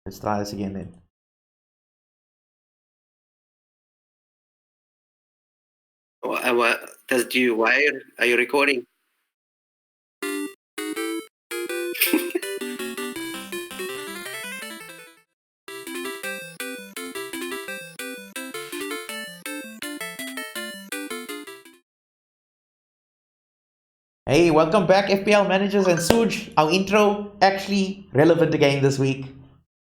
Let's try this again then. Why are you recording? Hey, welcome back, FPL managers and Suj. Our intro actually relevant again this week.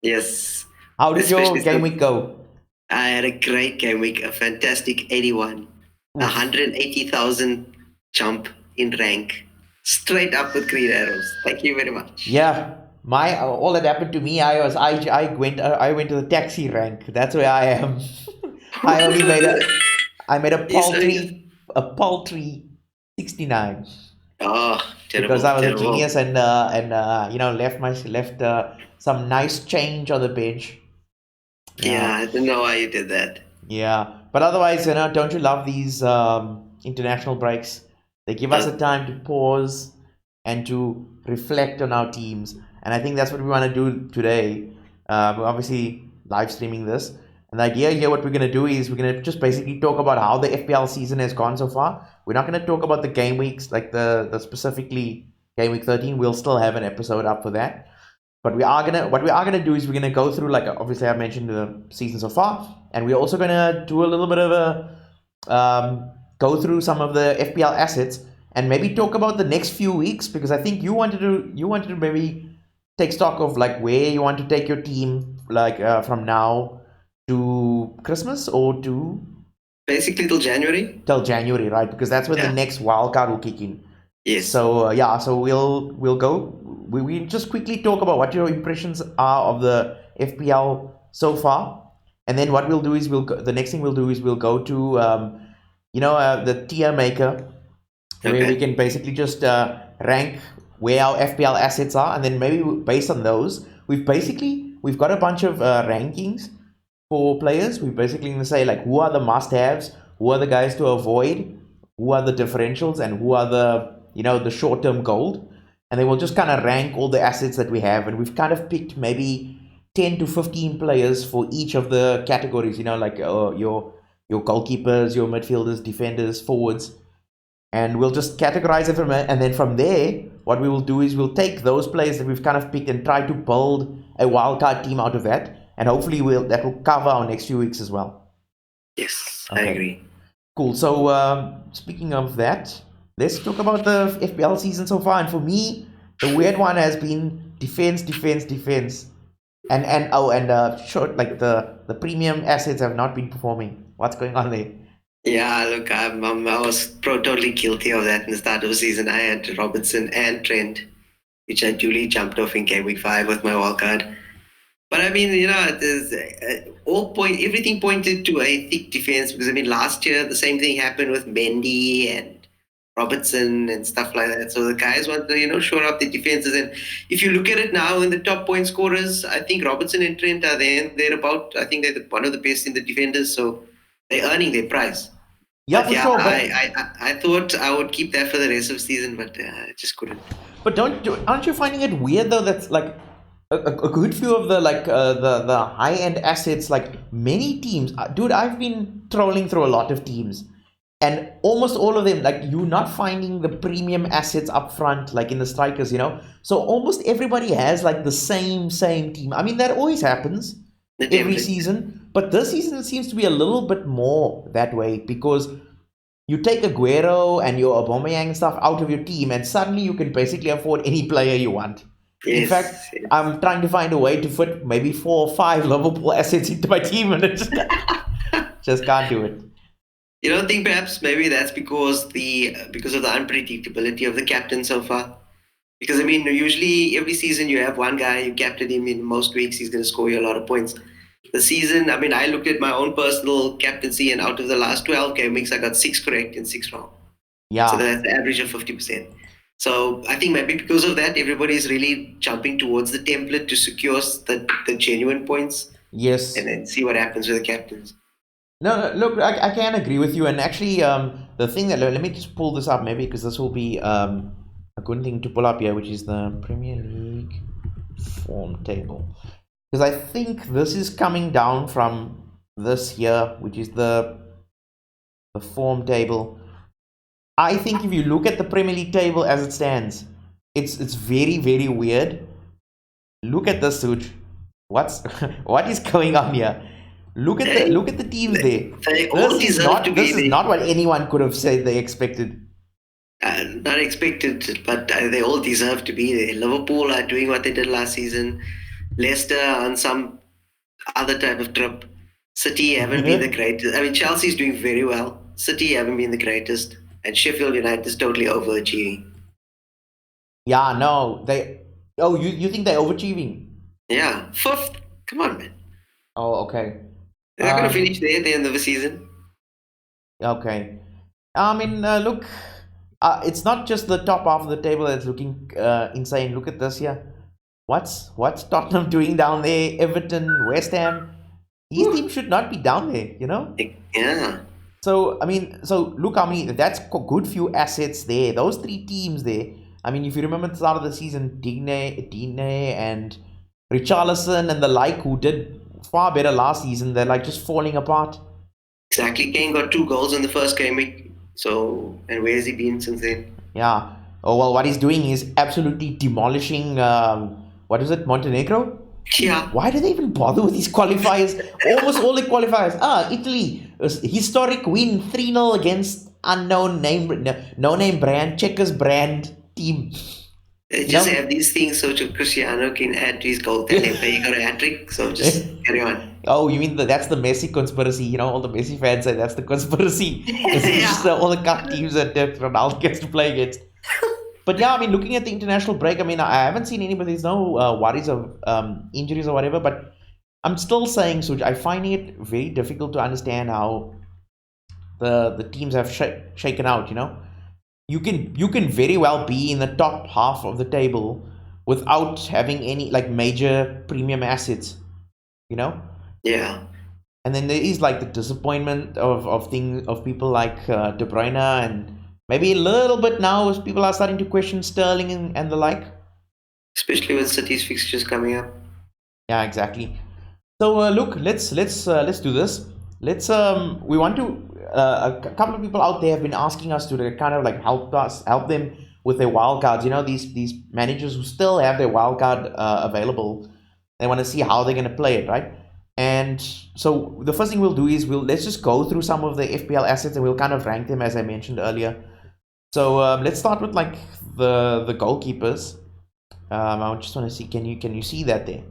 Yes, How did your especially game so. week go? I had a great game week, a fantastic 81, Oof. 180,000 jump in rank, straight up with green arrows. Thank you very much. Yeah, my all that happened to me. I went to the taxi rank. That's where I am. I only made a I made a Yes, paltry 69 oh, because terrible, I was a terrible. genius and left some nice change on the bench. Yeah, Yeah. I don't know why you did that. Yeah, but otherwise, don't you love these international breaks? They give us Uh, a time to pause and to reflect on our teams, and I think that's what we want to do today. We're obviously live streaming this, and the idea here, what we're going to do is we're going to just basically talk about how the FPL season has gone so far. We're not going to talk about the game weeks, like the specifically game week 13. We'll still have an episode up for that, but what we are gonna do is we're gonna go through, like, obviously I mentioned the season so far, and we're also gonna do a little bit of a go through some of the FPL assets and maybe talk about the next few weeks, because I think you wanted to maybe take stock of like where you want to take your team, like from now to Christmas or to Basically till January. till January, right? Because that's when the Yeah, next wild card will kick in. yes. So yeah, so we'll go. We just quickly talk about what your impressions are of the FPL so far, and then what we'll do is the next thing we'll do is we'll go to the tier maker, where we Okay. can basically just rank where our FPL assets are, and then maybe based on those, we've got a bunch of rankings for players. We're basically going to say, like, who are the must-haves, who are the guys to avoid, who are the differentials, and who are the short-term gold. And then we'll just kind of rank all the assets that we have, and we've kind of picked maybe 10 to 15 players for each of the categories. Like your goalkeepers, your midfielders, defenders, forwards, and we'll just categorize it and then from there, what we will do is we'll take those players that we've kind of picked and try to build a wildcard team out of that, and hopefully that will cover our next few weeks as well. Yes, I Okay, agree. cool. So speaking of that, let's talk about the FPL season so far. And for me, the weird one has been defense, defense, defense, and short, like the premium assets have not been performing. What's going on there? Yeah, look, I was totally guilty of that in the start of the season. I had Robertson and Trent, which I duly jumped off in game week 5 with my wildcard. But I mean, there's everything pointed to a thick defense because I mean, last year the same thing happened with Mendy and Robertson and stuff like that. So the guys want to, shore up the defenses. And if you look at it now in the top point scorers, I think Robertson and Trent are there. They're about, I think they're one of the best in the defenders. So they're earning their price. Yeah, But for yeah, sure. I thought I would keep that for the rest of the season, but I just couldn't. But aren't you finding it weird though? That's like a good few of the the high end assets. Like many teams, dude. I've been trolling through a lot of teams, and almost all of them, like, you're not finding the premium assets up front, like in the strikers. So almost everybody has like the same team. I mean, that always happens The every template. season, but this season it seems to be a little bit more that way, because you take Aguero and your Aubameyang and stuff out of your team, and suddenly you can basically afford any player you want. In fact, Yes, yes. I'm trying to find a way to fit maybe 4 or 5 Liverpool assets into my team, and it just can't do it. You don't think perhaps maybe that's because of the unpredictability of the captain so far? Because I mean, usually every season you have one guy, you captain him in most weeks, he's going to score you a lot of points. The season, I mean, I looked at my own personal captaincy, and out of the last 12 game weeks, I got 6 correct in 6 rounds. So Yeah. that's the average of 50%. So I think maybe because of that, everybody's really jumping towards the template to secure the genuine points Yes. and then see what happens with the captains. No, no, look, I can agree with you. And actually, the thing that, let me just pull this up maybe, because this will be a good thing to pull up here, which is the Premier League form table. because I think this is coming down from this here, which is the form table. I think if you look at the Premier League table as it stands, it's very, very weird. Look at this, Suj. What's what is going on here? Look at the teams there. They all deserve to be This is not what anyone could have said they expected. Not expected, but they all deserve to be there. Liverpool are doing what they did last season. Leicester on some other type of trip. City haven't been the greatest. I mean, Chelsea's doing very well. City haven't been the greatest. And Sheffield United is totally overachieving. Yeah, no, they. Oh, you think they're overachieving? Yeah, fifth. Come on, man. Oh, okay. They're not going to finish there at the end of the season. Okay. I mean, look, it's not just the top half of the table that's looking insane. Look at this here. What's Tottenham doing down there? Everton, West Ham. These teams should not be down there, you know? Yeah. So, I mean, so look how many, that's a good few assets there. Those three teams there. I mean, if you remember at the start of the season, Digne and Richarlison and the like, who did far better last season, they're like just falling apart. Exactly. Kane got 2 goals in the first game week. So, and where has he been since then? Yeah. Oh, well, what he's doing is absolutely demolishing, what is it, Montenegro? Yeah. Why do they even bother with these qualifiers? Almost all the qualifiers. Italy, historic win 3-0 against unknown name, no name brand, Checkers brand team. They just have these things so Cristiano can add to his goal tally. He got a hat trick, so just carry on. Oh, you mean that's the Messi conspiracy? You know, all the Messi fans say that's the conspiracy. It's just all the cut teams that Ronaldo gets to play against. But yeah, I mean, looking at the international break, I mean, I haven't seen anybody. There's no worries of injuries or whatever. But I'm still saying, Suj, I find it very difficult to understand how the teams have shaken out. You know, you can very well be in the top half of the table without having any like major premium assets. You know. Yeah. And then there is like the disappointment of people like De Bruyne and. Maybe a little bit now as people are starting to question Sterling and the like. Especially with City's fixtures coming up. Yeah, exactly. So look, let's do this. Let's we want to a couple of people out there have been asking us to kind of like help them with their wild cards. You know, these managers who still have their wild card available. They want to see how they're going to play it, right? And so the first thing we'll do is let's just go through some of the FPL assets and we'll kind of rank them as I mentioned earlier. So let's start with like the goalkeepers. I just want to see. Can you see that there?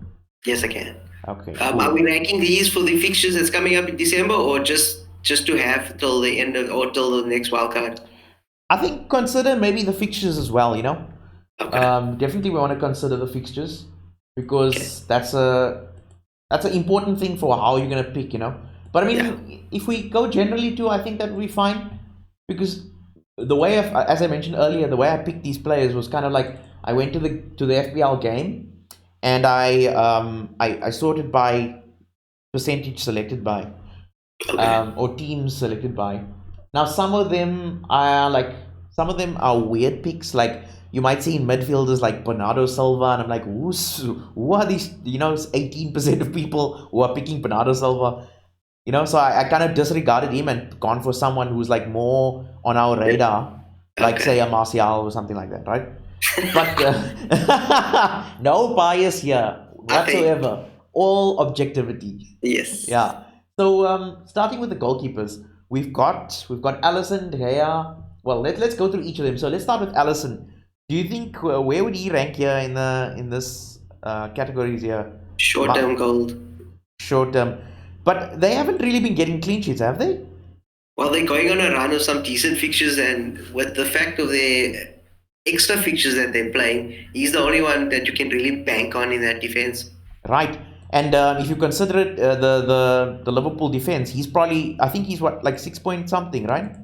Yes, I can. Okay. Cool. Are we ranking these for the fixtures that's coming up in December, or just to have till the end of or till the next wildcard? I think consider maybe the fixtures as well. You know. Okay. Definitely we want to consider the fixtures because that's an important thing for how you're gonna pick. You know. But I mean, if we go generally too, I think that will be fine because. The way as I mentioned earlier, the way I picked these players was kind of like I went to the FPL game, and I sorted by percentage selected by, or teams selected by. Now some of them are weird picks. Like you might see in midfielders like Bernardo Silva, and I'm like, who are these? You know, 18% of people who are picking Bernardo Silva. You know, so I kind of disregarded him and gone for someone who's like more on our radar, like say a Martial or something like that, right? But no bias here whatsoever. All objectivity. Yes. Yeah. So starting with the goalkeepers, we've got Alisson, De Gea. Well, let's go through each of them. So let's start with Alisson. Do you think where would he rank here in this categories here? Short-term gold. Short-term. But they haven't really been getting clean sheets, have they? Well, they're going on a run of some decent fixtures, and with the fact of their extra fixtures that they're playing, he's the only one that you can really bank on in that defense. Right. And if you consider it, the Liverpool defense, he's probably, I think he's what, like 6 point something, right?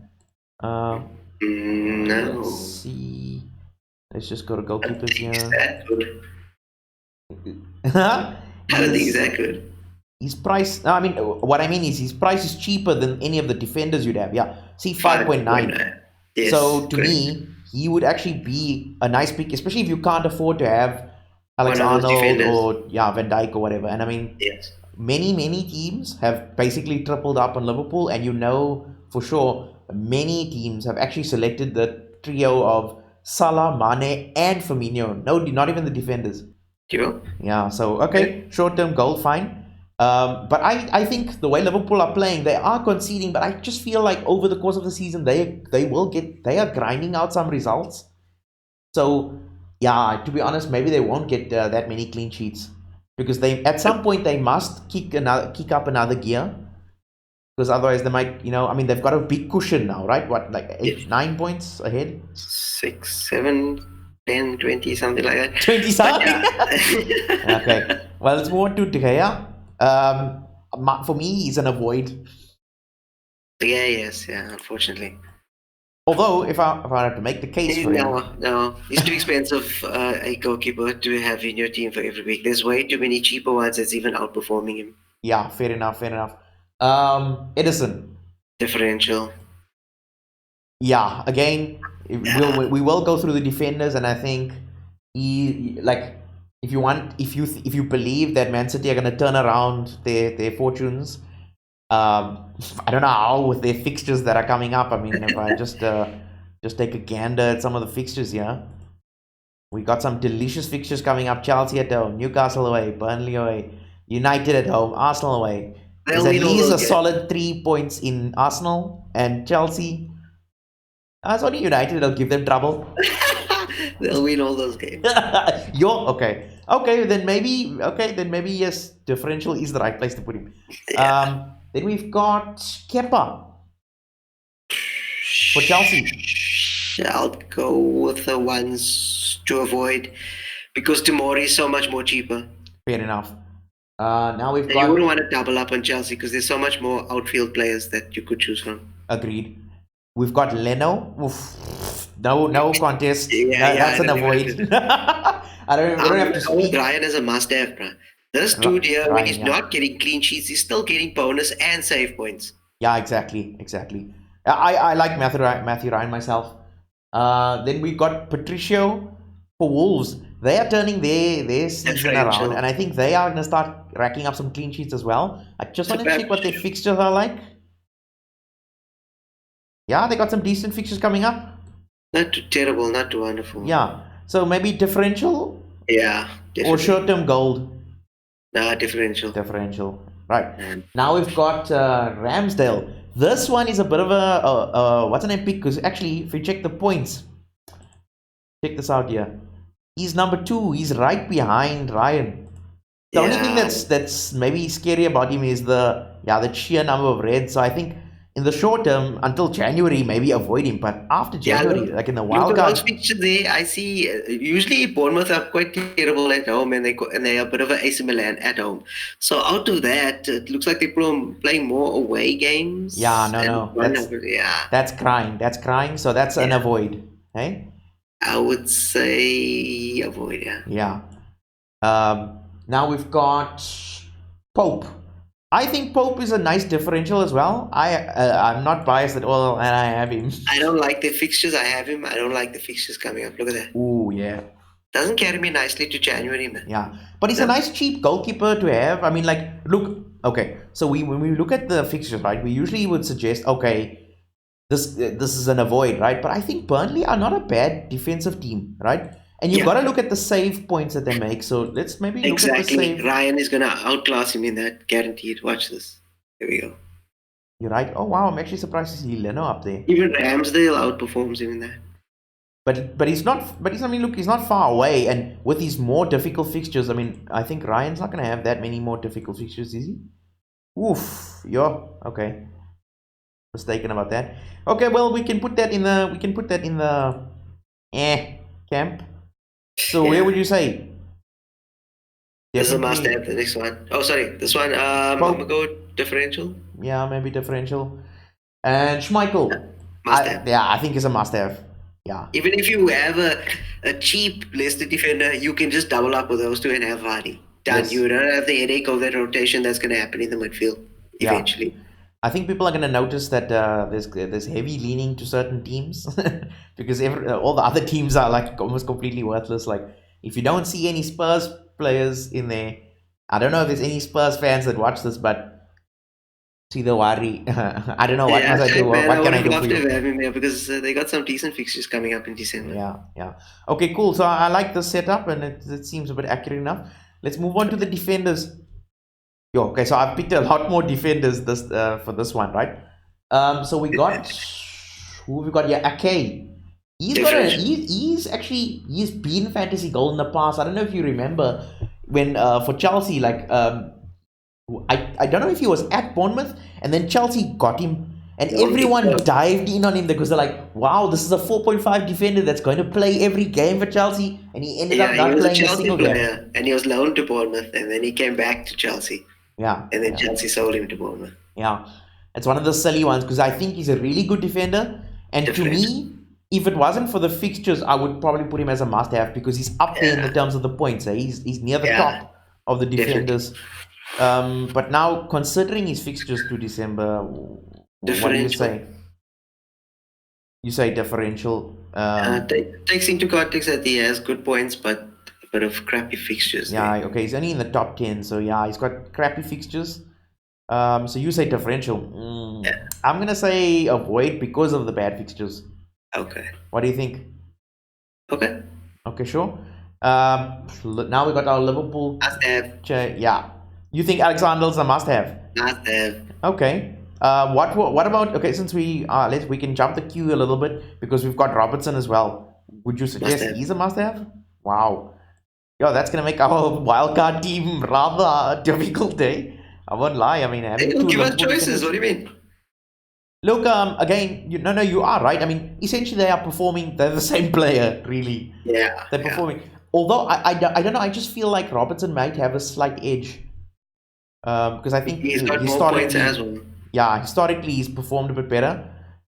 No. Let's see. Let's just go to goalkeepers here. Is that good? I don't think he's that good. His price, I mean, what I mean is his price is cheaper than any of the defenders you'd have. Yeah, see 5.9. Yes, so to me, he would actually be a nice pick, especially if you can't afford to have Alex One of those Arnold defenders. or Van Dijk or whatever. And I mean, Yes. many teams have basically tripled up on Liverpool, and you know for sure many teams have actually selected the trio of Salah, Mane, and Firmino. No, not even the defenders. You? Yeah, so okay, short-term goal, fine. But I think the way Liverpool are playing, they are conceding, but I just feel like over the course of the season, they are grinding out some results. So yeah, to be honest, maybe they won't get that many clean sheets because they at some point they must kick up another gear because otherwise they might, I mean, they've got a big cushion now, right? What, like 8, 9 points ahead? 6, 7, 10, 20, something like that. 20 something. Yeah. Okay, well, let's move on to De Gea. For me, he's an avoid. Yeah, unfortunately. Although, if I had to make the case for him, No, it's too expensive a goalkeeper to have in your team for every week. There's way too many cheaper ones that's even outperforming him. yeah, fair enough. Edison. Differential. Yeah, again, we will go through the defenders, and I think if you believe that Man City are going to turn around their fortunes, I don't know how with their fixtures that are coming up. I mean, if I just take a gander at some of the fixtures here, we got some delicious fixtures coming up: Chelsea at home, Newcastle away, Burnley away, United at home, Arsenal away. There's at least a solid 3 points in Arsenal and Chelsea. It's only United that'll give them trouble. They'll win all those games. Okay. Then maybe yes, differential is the right place to put him. Yeah. Then we've got Kepa for Chelsea. I'll go with the ones to avoid because Tomori is so much more cheaper. Fair enough. Now we've You got. wouldn't want to double up on Chelsea because there's so much more outfield players that you could choose from. Agreed. We've got Leno. Oof. No contest. That's an avoid. I don't have to speak. Ryan is a must-have, bro. This dude here, when he's not getting clean sheets, he's still getting bonus and save points. Yeah, exactly. I like Matthew Ryan myself. Then we got Patricio for Wolves. They are turning their season around, and I think they are going to start racking up some clean sheets as well. I just want to check what their fixtures are like. Yeah, they got some decent fixtures coming up. Not too terrible, not too wonderful. Yeah, so maybe differential. Yeah, definitely. Or short-term gold. Nah, differential. Right. Now we've got Ramsdale. This one is a bit of a what's an epic? Because actually, if you check the points, check this out here. He's number 2. He's right behind Ryan. The only thing that's maybe scary about him is the sheer number of reds. So I think in the short term, until January, maybe avoid him. But after January, like in the wild card, there, I see usually Bournemouth are quite terrible at home, and they are a bit of an AC Milan at home. So out of that, it looks like they're playing more away games. Yeah, no, that's crying. So that's an avoid, hey? I would say avoid, yeah. Now we've got Pope. I think Pope is a nice differential as well. I'm not biased at all, and I have him. I don't like the fixtures. I have him. I don't like the fixtures coming up. Look at that. Ooh, yeah. Doesn't carry me nicely to January, man. Yeah, but he's a nice cheap goalkeeper to have. I mean, like, look, okay. So when we look at the fixtures, right, we usually would suggest, okay, this is an avoid, right? But I think Burnley are not a bad defensive team, right? And you've got to look at the save points that they make. So let's maybe look at the save. Ryan is going to outclass him in that, guaranteed. Watch this. There we go. You're right. Oh, wow. I'm actually surprised to see Leno up there. Even Ramsdale outperforms him in that. But he's not. But he's not far away. And with these more difficult fixtures, I mean, I think Ryan's not going to have that many more difficult fixtures, is he? Oof. Yeah. Okay. Mistaken about that. Okay. Well, we can put that in the camp. So where would you say? This is a must-have. The next one. Oh, sorry. This one. I'm gonna go differential. Yeah, maybe differential. And Schmeichel. Must-have. I think it's a must-have. Yeah. Even if you have a cheap Leicester defender, you can just double up with those two and have Vardy. Done. Yes. You don't have the headache of that rotation that's going to happen in the midfield eventually. Yeah. I think people are going to notice that there's heavy leaning to certain teams because all the other teams are like almost completely worthless. Like If you don't see any Spurs players in there, I don't know if there's any Spurs fans that watch this, but see the worry. I don't know what Yeah, must I do. shame, man. What I can would I have do for loved to you? have him there because they got some decent fixtures coming up in December. Yeah. Okay, cool. So I like this setup, and it seems a bit accurate enough. Let's move on to the defenders. Yo, okay, so I've picked a lot more defenders this for this one, right? So we got who have we got? Yeah, Ake. He's been fantasy goal in the past. I don't know if you remember when for Chelsea, like I don't know if he was at Bournemouth and then Chelsea got him and everyone dived in on him because they're like, wow, this is a 4.5 defender that's going to play every game for Chelsea, and he ended up He not was a playing a Chelsea single game. player and he was loaned to Bournemouth and then he came back to Chelsea Yeah. and then Chelsea sold him to Bournemouth. Yeah. It's one of the silly ones because I think he's a really good defender. And to me, if it wasn't for the fixtures, I would probably put him as a must-have because he's up there in the terms of the points. He's near the top of the defenders. But now, considering his fixtures to December, what do you say? You say differential. Takes into context that he has good points, but a bit of crappy fixtures. Yeah, okay, he's only in the top 10, so yeah, he's got crappy fixtures. So you say differential. I'm gonna say avoid because of the bad fixtures. Okay. What do you think? Okay. Okay, sure. Now we got our Liverpool. Must have. Yeah. You think Alexander's a must-have? Must have. Okay. What about, okay, since we can jump the queue a little bit because we've got Robertson as well. Would you suggest he's a must-have? Wow. Yo, that's gonna make our wildcard team rather difficult, eh? I won't lie. I mean, give us choices. What do you mean? Look, again, you are right. I mean, essentially, they are performing. They're the same player, really. Yeah. They're performing. Although I don't know. I just feel like Robertson might have a slight edge. Because I think he's got more points as well. Yeah, historically he's performed a bit better.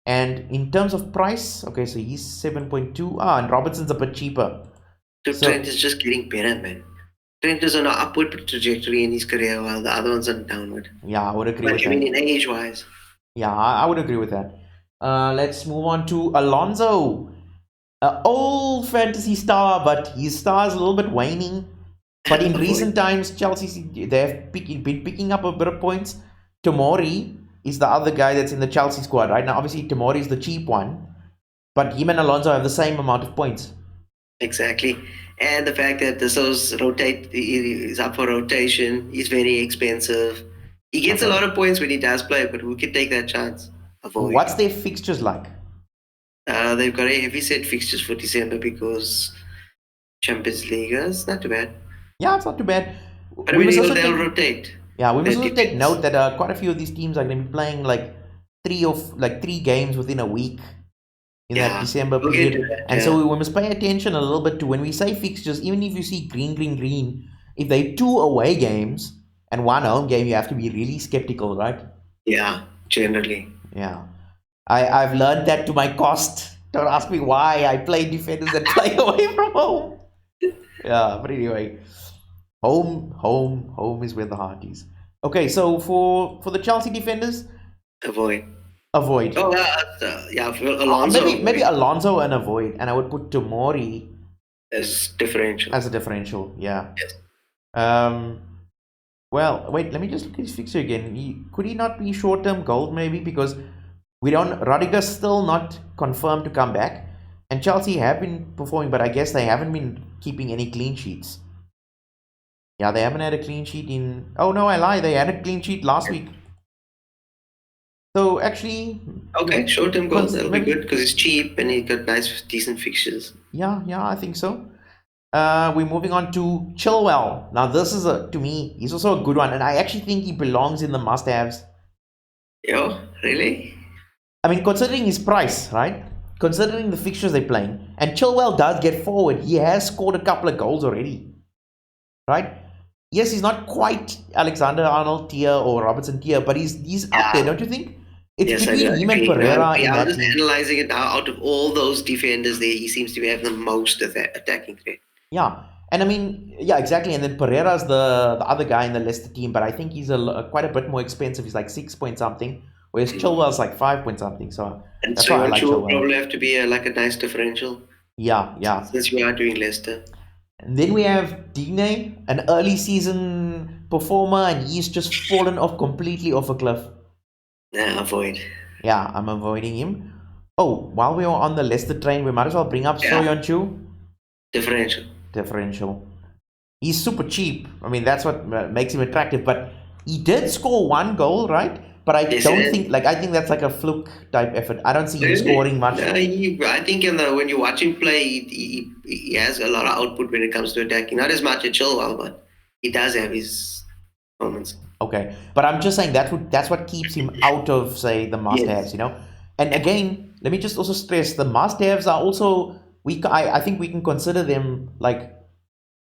And in terms of price, okay, so he's 7.2. And Robertson's a bit cheaper. Trent is just getting better, man. Trent is on an upward trajectory in his career while the other one's on downward. Yeah, I would agree with that. I mean, in age-wise. Yeah, I would agree with that. Let's move on to Alonso. Old fantasy star, but his star is a little bit waning. But in recent times, Chelsea, they've been picking up a bit of points. Tomori is the other guy that's in the Chelsea squad right now. Obviously, Tomori is the cheap one. But him and Alonso have the same amount of points. Exactly. And the fact that is up for rotation, he's very expensive. He gets a lot of points when he does play, but who can take that chance? What's their fixtures like? They've got a heavy set fixtures for December because Champions League is not too bad. Yeah, it's not too bad. But they'll rotate. Yeah, we must also take note that quite a few of these teams are going to be playing like three games within a week in that December period. And so we must pay attention a little bit to when we say fixtures, even if you see green, if they 2 away games and 1 home game, you have to be really skeptical, right? Yeah, generally. Yeah. I've learned that to my cost. Don't ask me why. I play defenders that play away from home. Yeah, but anyway. Home is where the heart is. Okay, so for the Chelsea defenders, avoid. Yeah, for Alonso. Maybe Alonso and avoid, and I would put Tomori as a differential. Yeah. Yes. Well, wait. Let me just look at his fixture again. Could he not be short-term gold maybe because Rudiger's still not confirmed to come back, and Chelsea have been performing, but I guess they haven't been keeping any clean sheets. Yeah, they haven't had a clean sheet in... Oh, no, I lie. They had a clean sheet last week. So, actually... Okay, short-term goals. That'll be good because it's cheap and he got nice, decent fixtures. Yeah, I think so. We're moving on to Chilwell. Now, this is, to me, he's also a good one. And I actually think he belongs in the must-haves. Yo, really? I mean, considering his price, right? Considering the fixtures they're playing. And Chilwell does get forward. He has scored a couple of goals already. Right? Yes, he's not quite Alexander-Arnold tier or Robertson tier, but he's up there, don't you think? It's between him and Pereira in that team. Analyzing it now, out of all those defenders there, he seems to be having the most attacking threat. Yeah, and I mean, yeah, exactly. And then Pereira's the other guy in the Leicester team, but I think he's quite a bit more expensive. He's like 6 point something, whereas Chilwell's like 5 point something. So that's why I like Chilwell. Probably have to be like a nice differential. Yeah. Since we are doing Leicester. And then we have Digne, an early season performer, and he's just fallen off completely off a cliff. Nah, avoid. Yeah, I'm avoiding him. Oh, while we are on the Leicester train, we might as well bring up Soyuncu. Differential. Differential. He's super cheap. I mean, that's what makes him attractive. But he did score one goal, right? But I don't think, I think that's like a fluke type effort. I don't see him scoring much. I think when you watch him play, he has a lot of output when it comes to attacking. Not as much at Chilwell, but he does have his moments. Okay, but I'm just saying that's what keeps him out of, say, the must-haves, you know. And again, let me just also stress the must-haves are also I think we can consider them like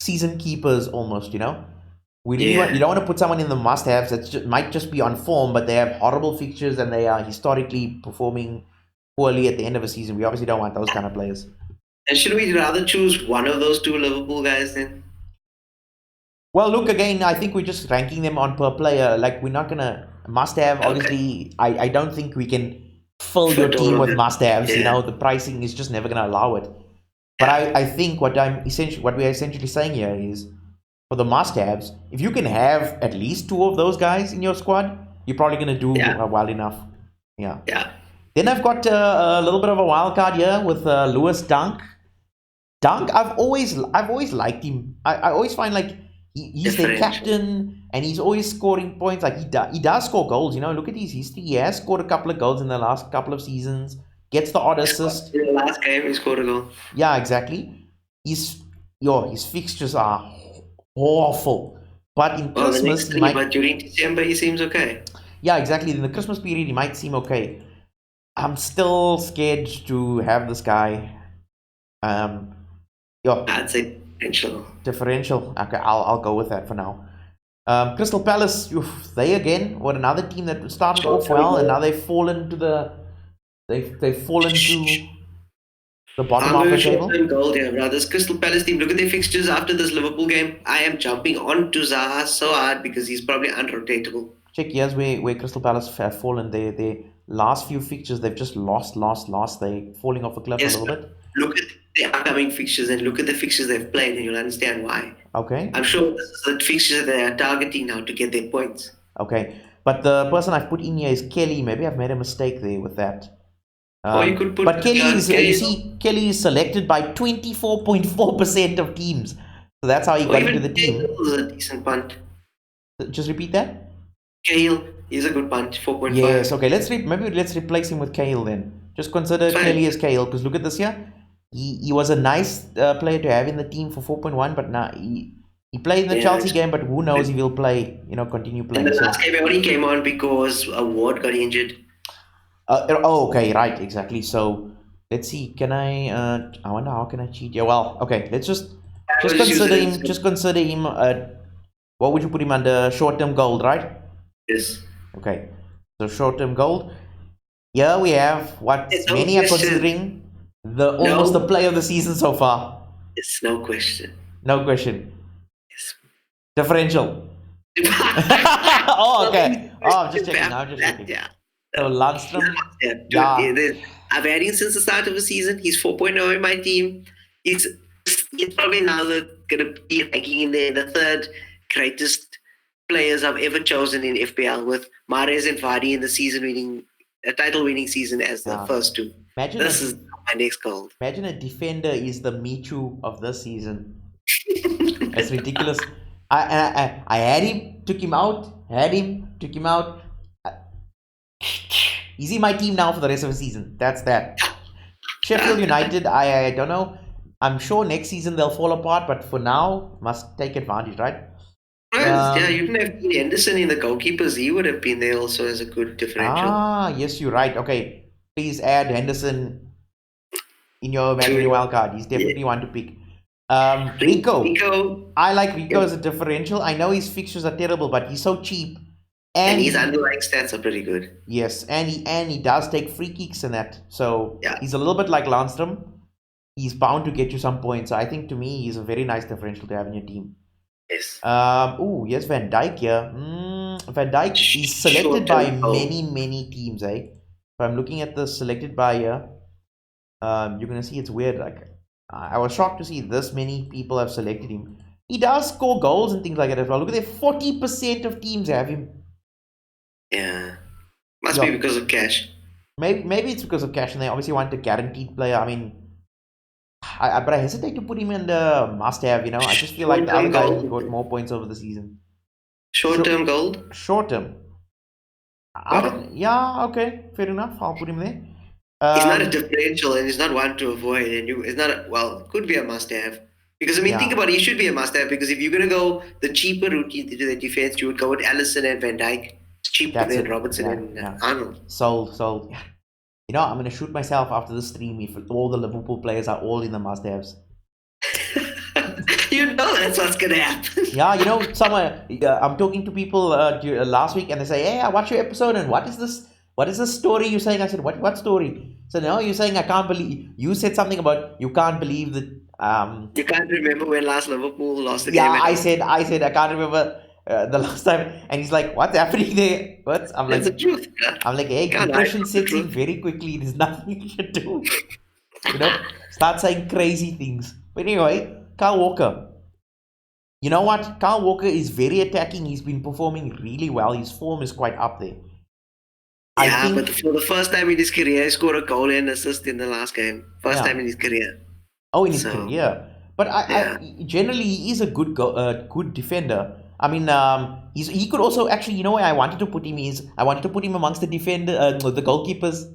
season keepers almost, you know. You don't want to put someone in the must-haves that might just be on form, but they have horrible fixtures and they are historically performing poorly at the end of a season. We obviously don't want those kind of players. And should we rather choose one of those two Liverpool guys then? Well, look, again, I think we're just ranking them on per player. Like, we're not going to must-have. Obviously, I don't think we can fill your team with must-haves. You know, the pricing is just never going to allow it. But I think what we're essentially saying here is, for the must-haves, if you can have at least two of those guys in your squad, you're probably going to do well enough. Yeah. Then I've got a little bit of a wild card here with Lewis Dunk. Dunk, I've always liked him. I always find like he's their captain and he's always scoring points. Like he does score goals. You know, look at his history. He has scored a couple of goals in the last couple of seasons. Gets the odd assist. In the last game, he scored a goal. Yeah, exactly. His fixtures are awful. But in Christmas, but during December, he seems okay. Yeah, exactly. In the Christmas period, he might seem okay. I'm still scared to have this guy. I'd say differential. Okay, I'll go with that for now. Crystal Palace, they again were another team that started off well, and now they've fallen to the bottom of the table. Gold here, brothers. Crystal Palace team, look at their fixtures after this Liverpool game. I am jumping on to Zaha so hard because he's probably unrotatable. Check here's where Crystal Palace have fallen. Their last few fixtures, they've just lost. They're falling off a cliff a little bit. Look at the upcoming fixtures and look at the fixtures they've played, and you'll understand why. Okay. I'm sure this is the fixtures they are targeting now to get their points. Okay, but the person I've put in here is Kelly. Maybe I've made a mistake there with that. Or you could put. But Kelly is selected by 24.4% of teams, so that's how he got into the team. Is a decent punt. Just repeat that. Cahill is a good punt, 4.5. Yes. Okay. Let's replace him with Cahill then. Just consider Kelly as Cahill, because look at this here. He was a nice player to have in the team for 4.1, but now he played in the Chelsea game, but who knows if he'll play, continue playing. And the last game only came on because Ward got injured. Okay, right, exactly. So let's see. Can I wonder how can I cheat? Yeah, well, okay. Let's just consider him. Just consider him. What would you put him under? Short-term gold, right? Yes. Okay. So short-term gold. Here we have what many are considering almost the play of the season so far. It's no question. No question. Yes. Differential. Oh, okay. Oh, I'm just checking. Yeah. So Lundstram. I've had him since the start of the season. He's 4.0 in my team. He's probably now going to be ranking in the third greatest players I've ever chosen in FPL, with Mahrez and Vardy in the title-winning season as the first two. This is my next goal. Imagine a defender is the Michu of this season. That's ridiculous. I had him, took him out. He's in my team now for the rest of the season. That's that. Sheffield United, I don't know. I'm sure next season they'll fall apart, but for now, must take advantage, right? You didn't have Dean Henderson in the goalkeepers. He would have been there also as a good differential. Yes, you're right. Okay, please add Henderson in your imaginary wildcard. He's definitely one to pick. Rico. I like Rico as a differential. I know his fixtures are terrible, but he's so cheap. And his underlying stats are pretty good. Yes, and he does take free kicks and that. So he's a little bit like Lundstram. He's bound to get you some points. So I think to me, he's a very nice differential to have in your team. Yes. Yes, Van Dijk here. Van Dijk is selected by many teams, eh? If I'm looking at the selected by here, you're gonna see it's weird. Like I was shocked to see this many people have selected him. He does score goals and things like that as well. Look at that, 40% of teams have him. Yeah. Must be because of cash. Maybe it's because of cash, and they obviously want a guaranteed player. I mean, but I hesitate to put him in the must-have. You know, I just feel like the other guys got more points over the season. Short-term gold. Short-term. Yeah, okay, fair enough. I'll put him there. He's not a differential, and he's not one to avoid. And it's not could be a must-have. Because I mean, think about it. He should be a must-have because if you're gonna go the cheaper route to the defense, you would go with Alisson and Van Dijk. It's cheaper than Robertson and Arnold. So, you know, I'm gonna shoot myself after the stream if all the Liverpool players are all in the must-haves. You know that's what's gonna happen. Yeah, you know, I'm talking to people last week, and they say, "Hey, I watched your episode, and what is this? What is the story you're saying?" I said, "What story?" So now you're saying I can't believe you said something about you can't believe that. You can't remember when last Liverpool lost the game. Yeah, I said I can't remember the last time, and he's like, "What's happening there?" I'm like, "That's the truth." I'm like, "Hey, depression sets in very quickly. There's nothing you can do." You know, start saying crazy things. But anyway, Kyle Walker. You know what? Kyle Walker is very attacking. He's been performing really well. His form is quite up there. Yeah, but for the first time in his career, he scored a goal and assist in the last game. First time in his career. Oh, in his career. But I generally he is a good good defender. I mean, he could also actually. You know where I wanted to put him I wanted to put him amongst the the goalkeepers.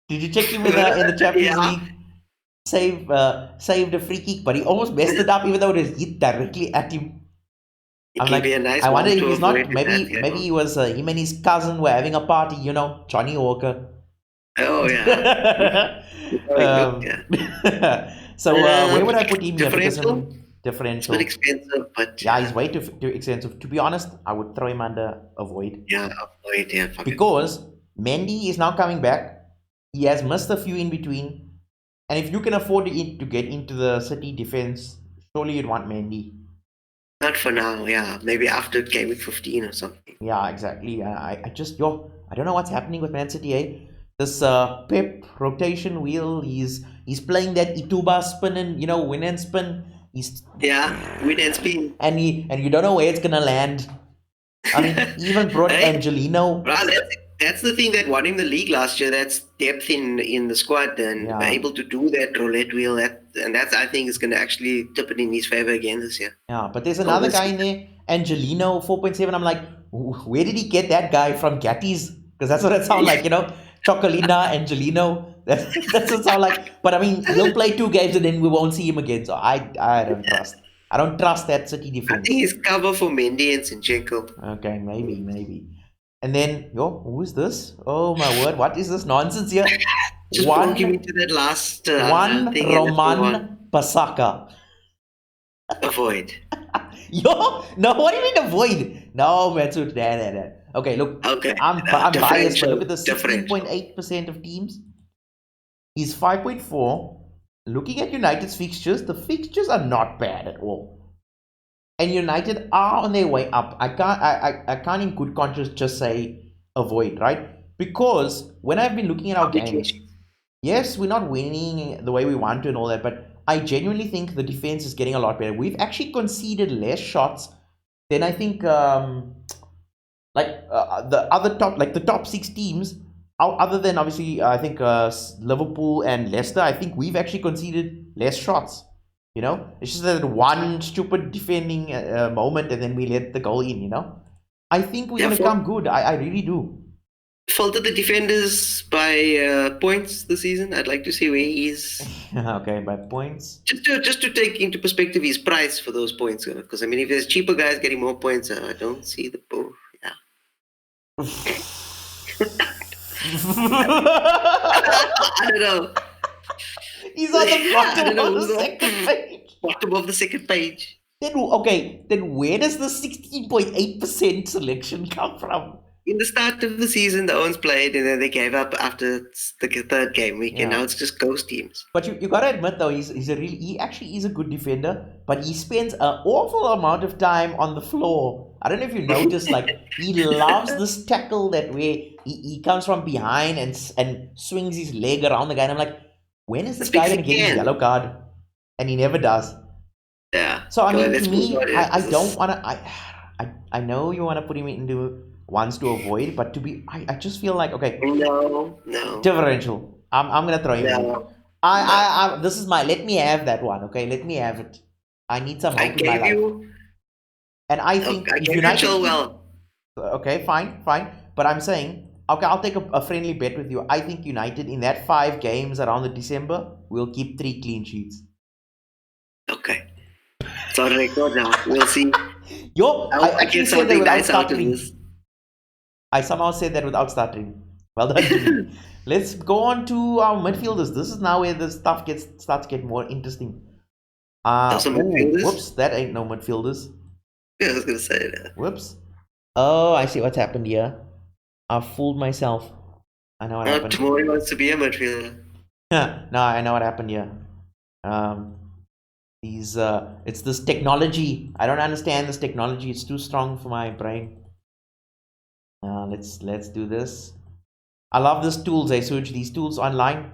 Did you check him in the Champions League? Saved a free kick, but he almost messed it up, even though it hit directly at him. I'm like, I wonder if he's not. Maybe he was him and his cousin were having a party. You know, Johnny Walker. Oh yeah. So where would I put him? Differential. Differential. It's expensive, but yeah, he's way too expensive. To be honest, I would throw him under avoid. Yeah, avoid. Yeah. Because Mendy is now coming back. He has missed a few in between. And if you can afford to get into the City defense, surely you'd want Mendy. Not for now, yeah. Maybe after game week 15 or something. Yeah, exactly. I don't know what's happening with Man City, eh? This Pep rotation wheel, he's playing that Ituba spin and, you know, win and spin. Win and spin. And you don't know where it's gonna land. I mean, he even brought Angelino. That's the thing that won him the league last year. That's depth in the squad and able to do that roulette wheel. That's I think is going to actually tip it in his favor again this year. Yeah, but there's another guy in there, Angelino 4.7. I'm like, where did he get that guy from? Gatti's? Because that's what it sounds like, you know, Chocolina, Angelino. That's what it sounds like. But I mean, he'll play 2 games and then we won't see him again. So I don't trust. I don't trust that City defense. I think he's cover for Mendy and Zinchenko. Okay, maybe. And then, who is this? Oh my word, what is this nonsense here? Just walking into that last one thing. Roman Pasaka. Avoid. No, what do you mean avoid? No, Matsut, nah. Okay, look, I'm biased, but look at the 16.8% of teams. He's 5.4. Looking at United's fixtures, the fixtures are not bad at all. And United are on their way up. I can't in good conscience just say avoid, right? Because when I've been looking at our games, yes, we're not winning the way we want to and all that, but I genuinely think the defense is getting a lot better. We've actually conceded less shots than I think the other top 6 teams, other than obviously I think Liverpool and Leicester. I think we've actually conceded less shots. You know, it's just that one stupid defending moment and then we let the goal in, you know. I think we're going to come good. I really do. Faulted the defenders by points this season. I'd like to see where he is. Okay, by points. Just to take into perspective his price for those points. Because, I mean, if there's cheaper guys getting more points, I don't see the... Yeah. I don't know. He's on the bottom of the second page. Bottom of the second page. Then where does the 16.8% selection come from? In the start of the season, the Owens played and then they gave up after the 3rd game week, and now it's just ghost teams. But you gotta admit though, he actually is a good defender, but he spends an awful amount of time on the floor. I don't know if you noticed, like he loves this tackle that where he comes from behind and swings his leg around the guy, and I'm like, when is this guy gonna get his yellow card? and he never does. Yeah. So I Go mean, on, to let's me, move on. I This don't is- want to. I know you want to put him into ones to avoid, but to be, I just feel like okay, No. differential. I'm gonna throw him in. No. No. This is my. Let me have that one. Okay, let me have it. I need some I hope in my gave life, you. and I think I if gave you United keep, Chilwell. okay, fine. But I'm saying, okay, I'll take a friendly bet with you. I think United in that 5 games around the December will keep 3 clean sheets. Okay. It's on record now. We'll see. I I actually get said that something without nice out of stuttering. this. I somehow said that without stuttering. Well done to me. Let's go on to our midfielders. This is now where the stuff starts getting more interesting. Those are midfielders? Whoops, that ain't no midfielders. Yeah, I was gonna say that. Whoops. Oh, I see what's happened here. I've fooled myself. I know what happened. Tomori wants to be a midfielder. No, I know what happened here. It's this technology. I don't understand this technology. It's too strong for my brain. Let's do this. I love these tools, Suj. These tools online.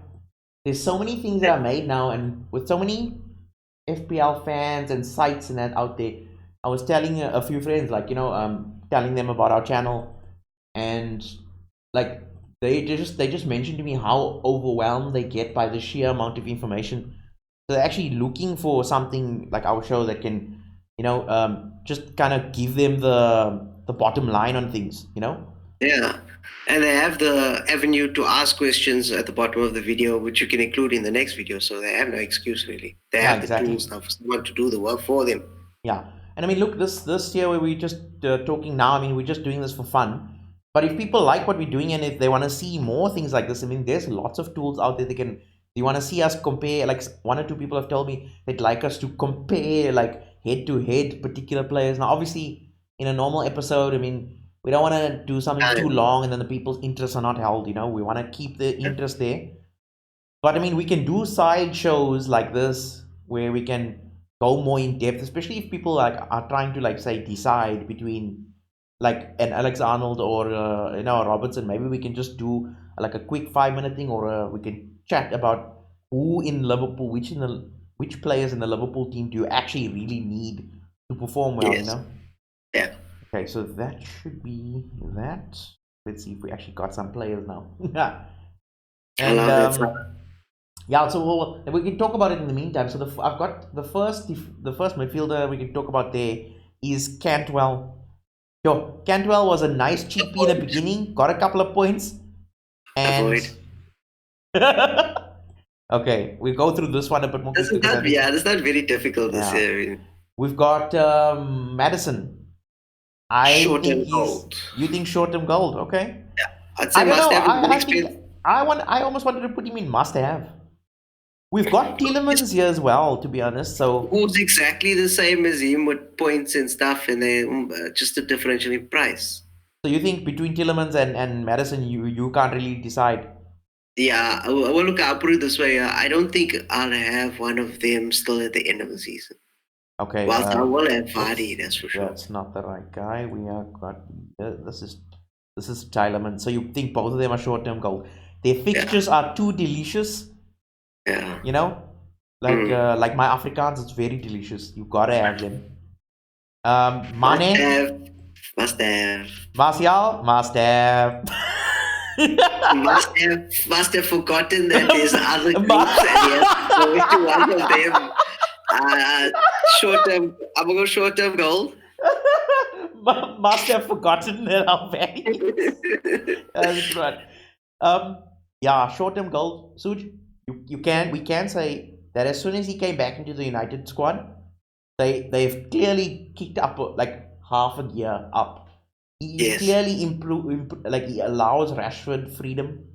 There's so many things that are made now, and with so many FPL fans and sites and that out there. I was telling a few friends, like telling them about our channel, and like they just mentioned to me how overwhelmed they get by the sheer amount of information. So they're actually looking for something like our show that can, just kind of give them the bottom line on things, Yeah. And they have the avenue to ask questions at the bottom of the video, which you can include in the next video. So they have no excuse, really. They Yeah, have exactly. the tools now for someone to do the work for them. Yeah, and I mean, look, this year where we're just talking now. I mean, we're just doing this for fun. But if people like what we're doing and if they want to see more things like this, I mean, there's lots of tools out there. You want to see us compare. Like 1 or 2 people have told me they'd like us to compare like head to head particular players. Now, obviously, in a normal episode, I mean, we don't want to do something too long and then the people's interests are not held. We want to keep the interest there. But I mean, we can do side shows like this where we can go more in depth, especially if people are trying to like say decide between like an Alex Arnold or Robertson. Maybe we can just do like a quick 5-minute thing, or we can chat about who in Liverpool, which players in the Liverpool team do you actually really need to perform well. Yes. Yeah. Okay, so that should be that. Let's see if we actually got some players now. And yeah, so we can talk about it in the meantime. So I've got the first midfielder we can talk about there is Cantwell. Cantwell was a nice cheapie in the beginning, got a couple of points, and okay, we go through this one a bit more quickly. That's not very difficult this year. We've got Madison. You think short-term gold? Okay. Yeah, I'd say must have. I almost wanted to put him in must-have. We've got Tielemans here as well, to be honest. So who's exactly the same as him with points and stuff, and they just a differential in price. So you think between Tielemans and Madison, you can't really decide? Yeah, well, look, I'll put it this way. I don't think I'll have one of them still at the end of the season. Okay. Well, I will have Vardy, that's for sure. That's not the right guy. We have got this is Tielemans. So you think both of them are short-term gold? Their fixtures are too delicious. Yeah. Like my Afrikaans, it's very delicious. You gotta have them. Mane. Must have. Martial, must have. must have forgotten that there's other groups and he has to go to one of them. I'm gonna go short-term goal. Must have forgotten that how bad it is. That's right. Yeah, short-term goal. Suj, we can say that as soon as he came back into the United squad, they've clearly kicked up like half a gear up. He clearly improved, like he allows Rashford freedom,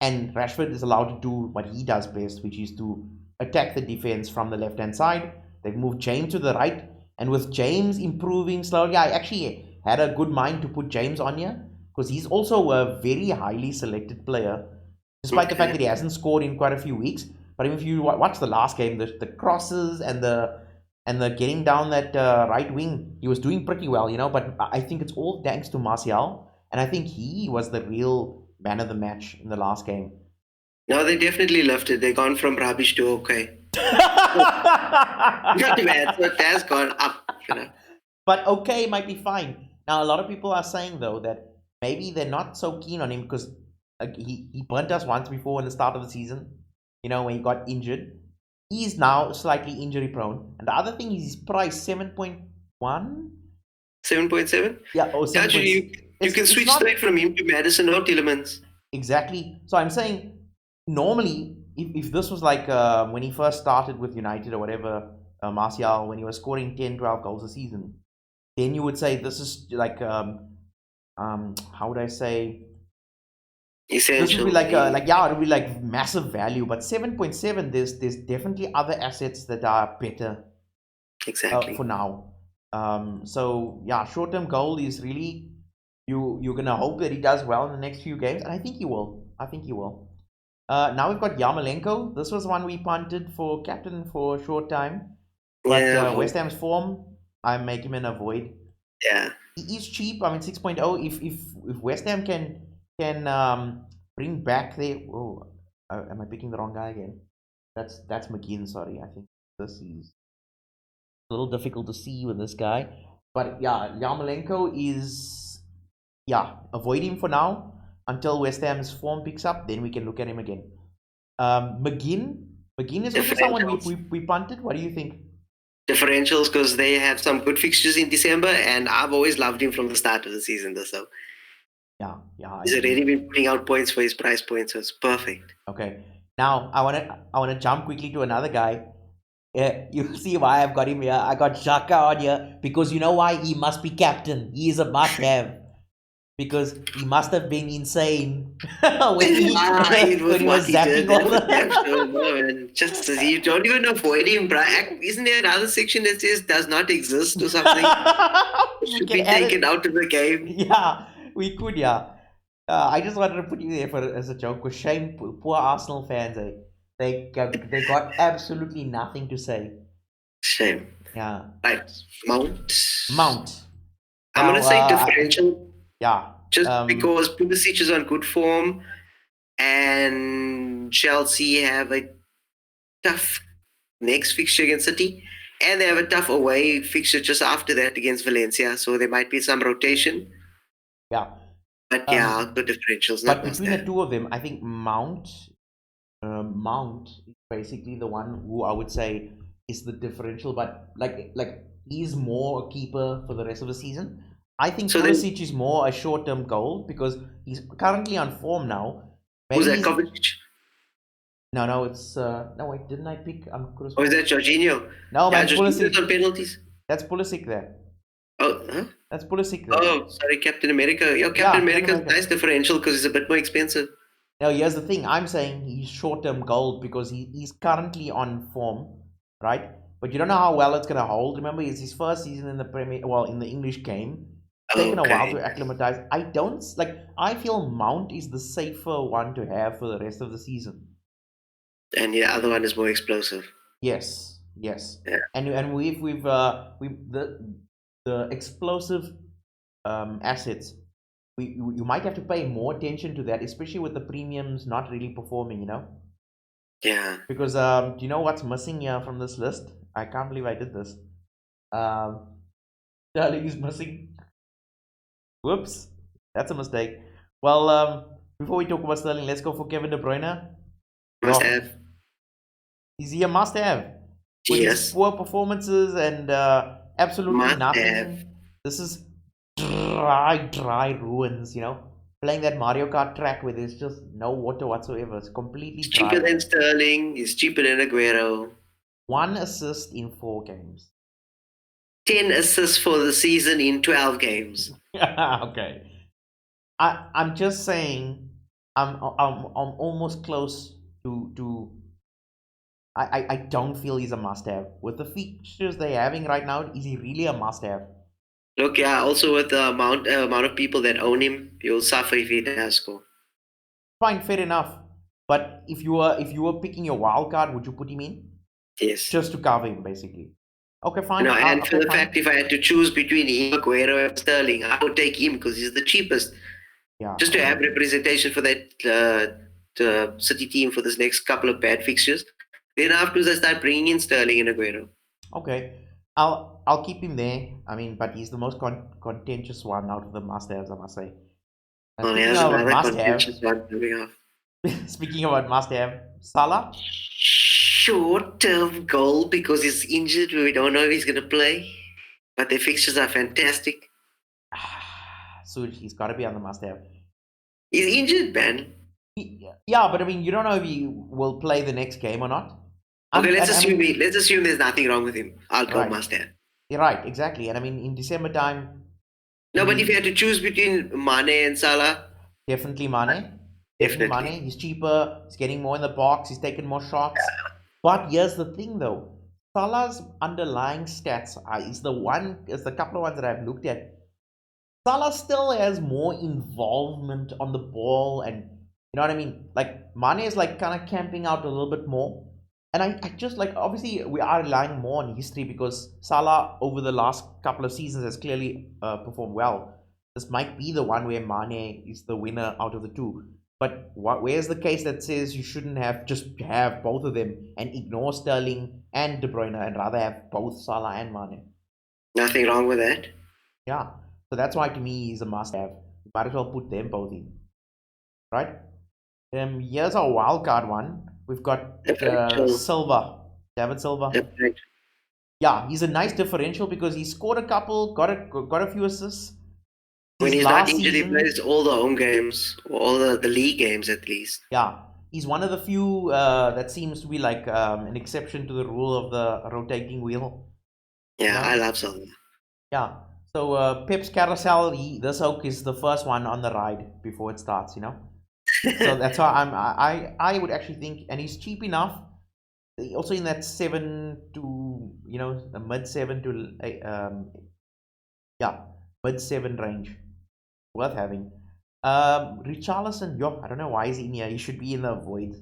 and Rashford is allowed to do what he does best, which is to attack the defense from the left-hand side. They've moved James to the right, and with James improving slowly, I actually had a good mind to put James on here because he's also a very highly selected player, despite the fact that he hasn't scored in quite a few weeks. But if you watch the last game, the crosses and the getting down that right wing, he was doing pretty well, But I think it's all thanks to Martial, and I think he was the real man of the match in the last game. No, they definitely left it. They gone from rubbish to okay. Not too bad. So it has gone up. But okay might be fine. Now, a lot of people are saying, though, that maybe they're not so keen on him because he burnt us once before in the start of the season, when he got injured. He's now slightly injury prone. And the other thing is his price, 7.1? 7.7? Yeah, or 7. Actually, you can switch straight from him to Madison or Tielemans. Exactly. So I'm saying, normally, if this was like when he first started with United or whatever, Martial, when he was scoring 10, 12 goals a season, then you would say this is like how would I say, Essential. this would be like it would be like massive value. But 7.7, there's definitely other assets that are better exactly for now. So yeah, short-term goal is really you're gonna hope that he does well in the next few games, and I think he will. Now we've got Yarmolenko. This was one we punted for captain for a short time, but West Ham's form, I make him an avoid. Yeah, he is cheap. I mean, 6.0. If West Ham can bring back their am I picking the wrong guy again? That's McGinn. Sorry, I think this is a little difficult to see with this guy. But yeah, Yarmolenko is avoid him for now until West Ham's form picks up. Then we can look at him again. McGinn is also someone we punted. What do you think? Differentials, because they have some good fixtures in December, and I've always loved him from the start of the season. So yeah, he's already been putting out points for his price point, so it's perfect. Okay, now I wanna jump quickly to another guy. You see why I've got him here. I got Xhaka on here because you know why? He must be captain. He is a must-have because he must have been insane when he was zapping all the... Just you don't even avoid him, bro. Isn't there another section that says does not exist or something? Should be taken out of the game. Yeah, we could. Yeah, I just wanted to put you there as a joke. Because shame, poor Arsenal fans. They got absolutely nothing to say. Shame. Yeah. Right. Mount. I'm gonna say differential. Yeah. Just because Pulisic is on good form, and Chelsea have a tough next fixture against City, and they have a tough away fixture just after that against Valencia. So there might be some rotation. Yeah. But good differentials. But between the two of them, I think Mount is basically the one who I would say is the differential. But like he's more a keeper for the rest of the season. I think Pulisic is more a short-term goal because he's currently on form now. Who's that, Kovacic? No, it's no wait, didn't I pick? Is that Jorginho? No, man, Pulisic on penalties. That's Pulisic there. Oh, huh? That's Pulisic there. Oh, sorry, Captain America. Yeah, Captain America is nice differential because he's a bit more expensive. Now, here's the thing. I'm saying he's short-term gold because he's currently on form, right? But you don't know how well it's gonna hold. Remember, it's his first season in the English game. Taken a while to acclimatize. I feel Mount is the safer one to have for the rest of the season. And the other one is more explosive. Yes. Yeah. And we've the explosive assets. You might have to pay more attention to that, especially with the premiums not really performing. Yeah. Because do you know what's missing here from this list? I can't believe I did this. Sterling is missing. Whoops, that's a mistake. Well, before we talk about Sterling, let's go for Kevin De Bruyne. Must have. Is he a must-have? Yes. With his poor performances and absolutely nothing. This is dry ruins, Playing that Mario Kart track where there's just no water whatsoever. It's completely dry. Cheaper than Sterling. He's cheaper than Aguero. 1 assist in 4 games. 10 assists for the season in 12 games. Okay. I'm just saying I'm almost close to I don't feel he's a must-have. With the features they're having right now, is he really a must-have? Look, also with the amount of people that own him, you'll suffer if he does score. Fine, fair enough. But if you were picking your wild card, would you put him in? Yes. Just to cover him, basically. Okay, fine. And for the fact, if I had to choose between him, Aguero, and Sterling, I would take him because he's the cheapest. Yeah. Just to have representation for that City team for this next couple of bad fixtures. Then afterwards, I start bringing in Sterling and Aguero. Okay, I'll keep him there. I mean, but he's the most contentious one out of the must-haves, I must say. And Oh, speaking there's of another must-have, contentious one coming up. speaking about must-have, Salah. Short-term goal because he's injured. We don't know if he's going to play. But the fixtures are fantastic. Suj, he's got to be on the must-have. He's injured, man. Yeah, but I mean, you don't know if he will play the next game or not. Okay, let's And, I assume mean, let's assume there's nothing wrong with him. I'll go right. must have. You're right, exactly. And I mean, in December time. No, but if you had to choose between Mane and Salah, definitely Mane. Definitely Mane. He's cheaper. He's getting more in the box. He's taking more shots. But here's the thing, though. Salah's underlying stats is the couple of ones that I've looked at. Salah still has more involvement on the ball, and you know what I mean. Like Mane is like kind of camping out a little bit more. And I just like, obviously we are relying more on history because Salah over the last couple of seasons has clearly performed well. This might be the one where Mane is the winner out of the two. But where's the case that says you shouldn't have both of them and ignore Sterling and De Bruyne and rather have both Salah and Mane? Nothing wrong with that. Yeah. So that's why to me he's a must-have. You might as well put them both in, right? Here's our wild card one. We've got Silva, David Silva. Yeah, he's a nice differential because he scored a couple, got a few assists. When he's not injured, he plays all the home games, or all the league games at least. Yeah, he's one of the few that seems to be like an exception to the rule of the rotating wheel. Yeah, I love Silva. Yeah, so Pep's carousel, this oak is the first one on the ride before it starts, you know. So that's why I would actually think, and he's cheap enough. Also in that mid 7 to mid 7 range, worth having. Richarlison, I don't know why he's in here. He should be in the void.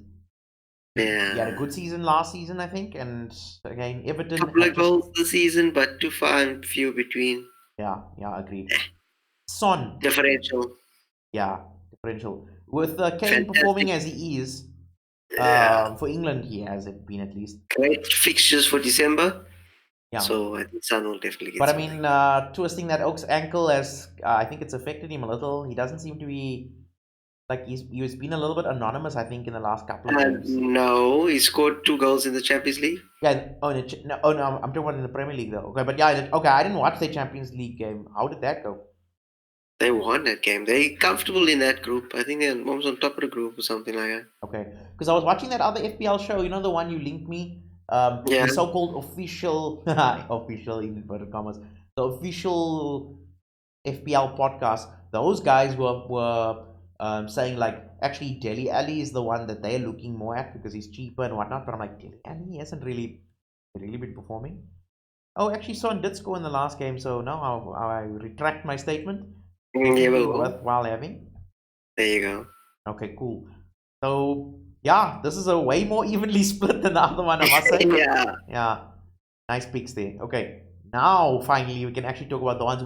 Yeah, he had a good season last season, I think, and again Everton. Couple of goals this season, but too far and few between. Yeah, agreed. Son differential. Yeah, differential. With Kane performing as he is, for England, he has it been at least. Great fixtures for December. Yeah. So I think Son will definitely get. But I mean, twisting that Oak's ankle has, I think it's affected him a little. He doesn't seem to be like he's been a little bit anonymous. I think in the last couple of games. No, he scored 2 goals in the Champions League. Yeah. No, I'm talking about in the Premier League though. Okay, but yeah, okay. I didn't watch the Champions League game. How did that go? They won that game. They're comfortable in that group. I think they're almost on top of the group or something like that. Okay, because I was watching that other FPL show. You know, the one you linked me. The so-called official, official in inverted commas, the official FPL podcast. Those guys were saying like, actually Dele Alli is the one that they're looking more at because he's cheaper and whatnot. But I'm like, Dele Alli hasn't really been performing. Oh, actually, Son did score in the last game, so now I retract my statement. Worthwhile having. There you go. Okay, cool. So yeah, this is a way more evenly split than the other one, I must say. Yeah, nice picks there. Okay, now finally we can actually talk about the ones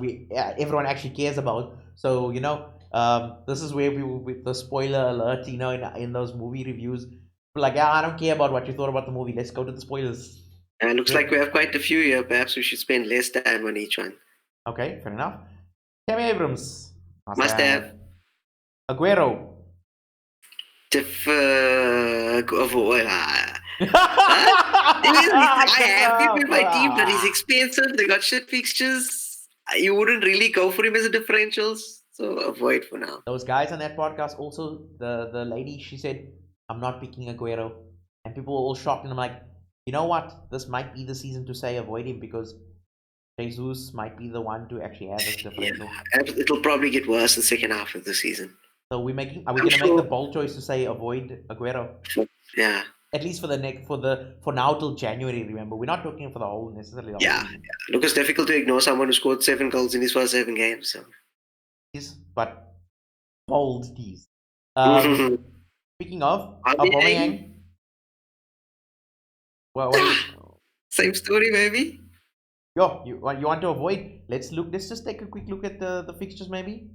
everyone actually cares about. So you know, this is where we with the spoiler alert. You know, in those movie reviews, we're like, I don't care about what you thought about the movie. Let's go to the spoilers. And it looks like we have quite a few here. Perhaps we should spend less time on each one. Okay, fair enough. Tammy Abrams. Must have. Aguero. I have him in my team, but he's expensive. They got shit fixtures. You wouldn't really go for him as a differentials, so avoid for now. Those guys on that podcast, also the lady, she said, I'm not picking Aguero. And people were all shocked, and I'm like, you know what? This might be the season to say avoid him because Jesus might be the one to actually have this differential. Yeah, it'll probably get worse in the second half of the season. So are we going to make the bold choice to say avoid Aguero? Yeah. At least for now till January. Remember, we're not talking for the whole necessarily. Look, it's difficult to ignore someone who scored 7 goals in his first 7 games. So. But bold tease. Speaking of Aubameyang. Same story, maybe. You want to avoid? Let's just take a quick look at the fixtures, maybe.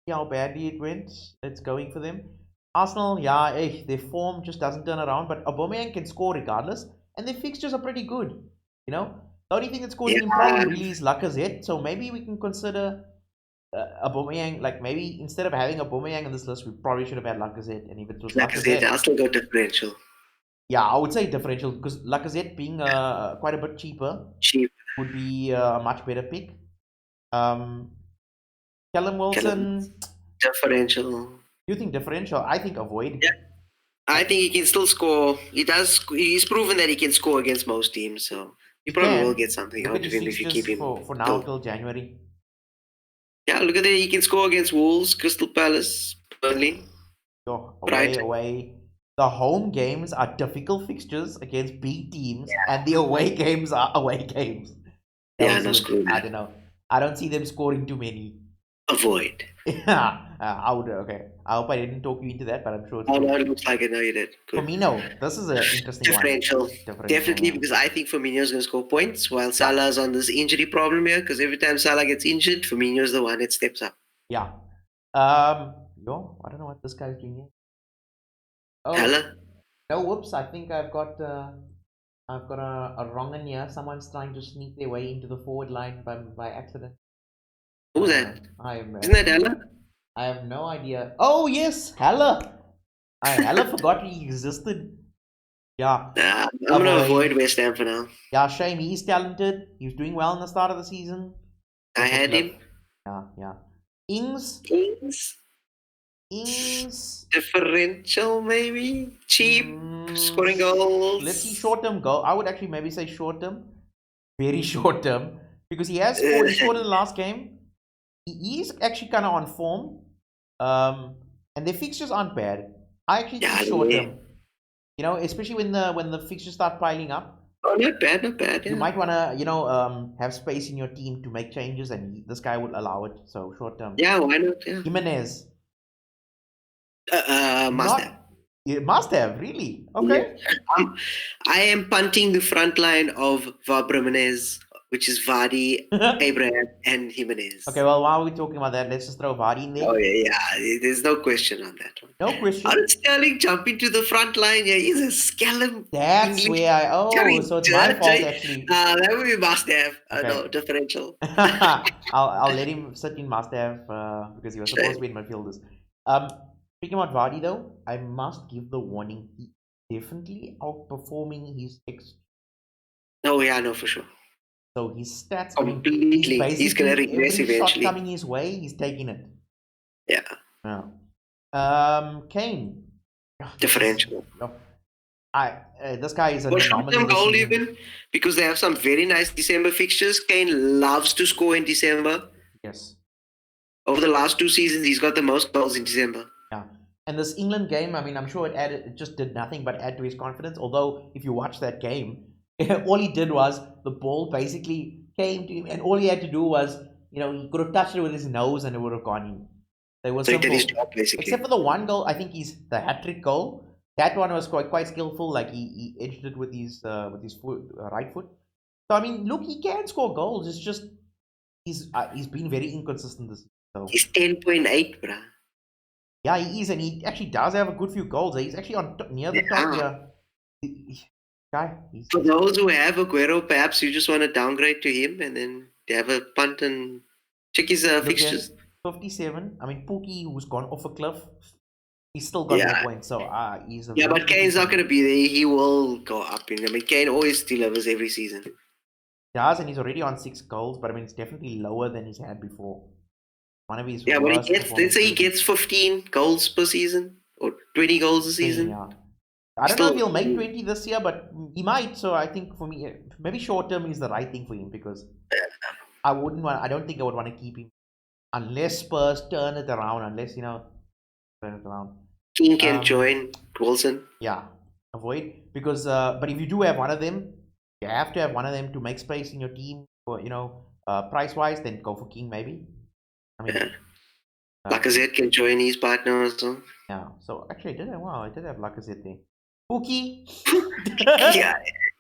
See how badly it went. It's going for them. Arsenal, yeah, their form just doesn't turn around, but Aubameyang can score regardless, and their fixtures are pretty good. You know, the only thing that's causing him problem Yeah, really is Lacazette. So maybe we can consider Aubameyang. Like maybe instead of having Aubameyang on this list, we probably should have had Lacazette. And if it was Lacazette, Lacazette, Arsenal got differential. yeah, I would say differential because Lacazette being quite a bit cheaper Cheap. would be a much better pick. Callum Wilson, Differential. you think differential? I think avoid. Yeah. I think he can still score. He does. He's proven that he can score against most teams, so you probably will get something Look out at of his him if you fixtures keep him. for now till January. Yeah, look at that. He can score against Wolves, Crystal Palace, Burnley. Away. The home games are difficult fixtures against big teams, and the away games are away games. Yeah, no screw that. I don't know. I don't see them scoring too many. Avoid. Yeah, I would. Okay, I hope I didn't talk you into that, but I'm sure it's Oh true. no, it looks like it. No, you did. Good. Firmino, this is an interesting differential. one. Definitely, because I think Firmino's going to score points while Salah's on this injury problem here. Because every time Salah gets injured, Firmino's the one that steps up. Yeah. I don't know what this guy's doing here. Oh, Hello? No, whoops! I think I've got a wrong one here. Someone's trying to sneak their way into the forward line by accident. Who's that? Isn't that Haller? I have no idea. Oh yes, Haller. Haller forgot he existed. Yeah. I'm gonna avoid West Ham for now. Yeah, shame. He's talented. He was doing well in the start of the season. I had him. Yeah. Ings. Differential, maybe? Cheap. Scoring goals. Let's see short term goal. I would actually maybe say short term. Very short term. Because he has scored. He scored in the last game. He is actually kind of on form. And their fixtures aren't bad. I actually think short term. You know, especially when the fixtures start piling up. Oh, not bad. Yeah. You might want to, have space in your team to make changes, and this guy would allow it. So short term. Yeah, why not? Yeah. Jimenez. Must have. You must have, really? Okay. Yeah. I am punting the front line of Vardy, which is Vardy, Abraham, and Jimenez. Okay, well, while we're talking about that, let's just throw Vardy in there. Oh, yeah. There's no question on that one. No question. How did Sterling jump into the front line? Yeah, he's a scallop. That's where so it's my fault, actually. That would be must have. Okay. No, differential. I'll let him sit in must have because he was supposed to be in midfielders. Speaking about Vardy, though, I must give the warning. He definitely outperforming his ex. Oh, yeah, no, for sure. So his stats, completely. He's gonna regress eventually. Shot coming his way, he's taking it. Yeah. Kane. Differential. This guy is an anomaly. Goal even because they have some very nice December fixtures. Kane loves to score in December. Yes. Over the last 2 seasons, he's got the most goals in December. Yeah. And this England game, I mean, I'm sure it just did nothing but add to his confidence. Although, if you watch that game, all he did was the ball basically came to him, and all he had to do was, he could have touched it with his nose and it would have gone in. So he did his job, basically. Except for the one goal, I think the hat-trick goal. That one was quite skillful. Like he edged it with his right foot. So I mean, look, he can score goals. It's just he's been very inconsistent this season. So. He's 10.8, bruh. Yeah, he is, and he actually does have a good few goals. He's actually near the top here. For those who have Aguero, perhaps you just want to downgrade to him and then have a punt and check his fixtures. 57. I mean, Pookie, who's gone off a cliff, he's still got more points. So he's a but Kane's not going to be there. He will go up. I mean, Kane always delivers every season. He does, and he's already on 6 goals, but I mean, it's definitely lower than he's had before. One of his but let's say he gets 15 goals per season or 20 goals a season. Yeah. I don't know if he'll make 20 this year, but he might. So I think for me, maybe short term is the right thing for him because I don't think I would want to keep him unless Spurs turn it around. Turn it around. King can join Wilson. Yeah, avoid because. But if you do have one of them, you have to have one of them to make space in your team. For price wise, then go for King maybe. I mean, Lacazette can join his partner also. Yeah. So actually, I did have Lacazette there. Pookie.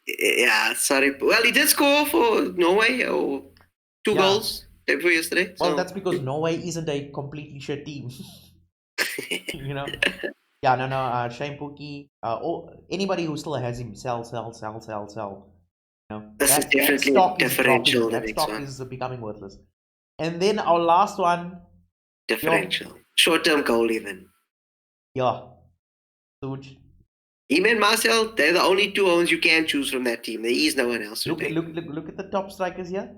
Yeah. Sorry. Well, he did score for Norway. 2 goals for yesterday. Well, that's because Norway isn't a completely shit team. Yeah, no, Shane Pookie, or anybody who still has him, sell. You know, This is that definitely a stock is dropping. differential, the That next stock one. is becoming worthless. And then our last one, Differential. Short-term goal even. yeah, Suj. Him and Marcel, they're the only two owns you can choose from that team. There is no one else to take. Look at the top strikers here.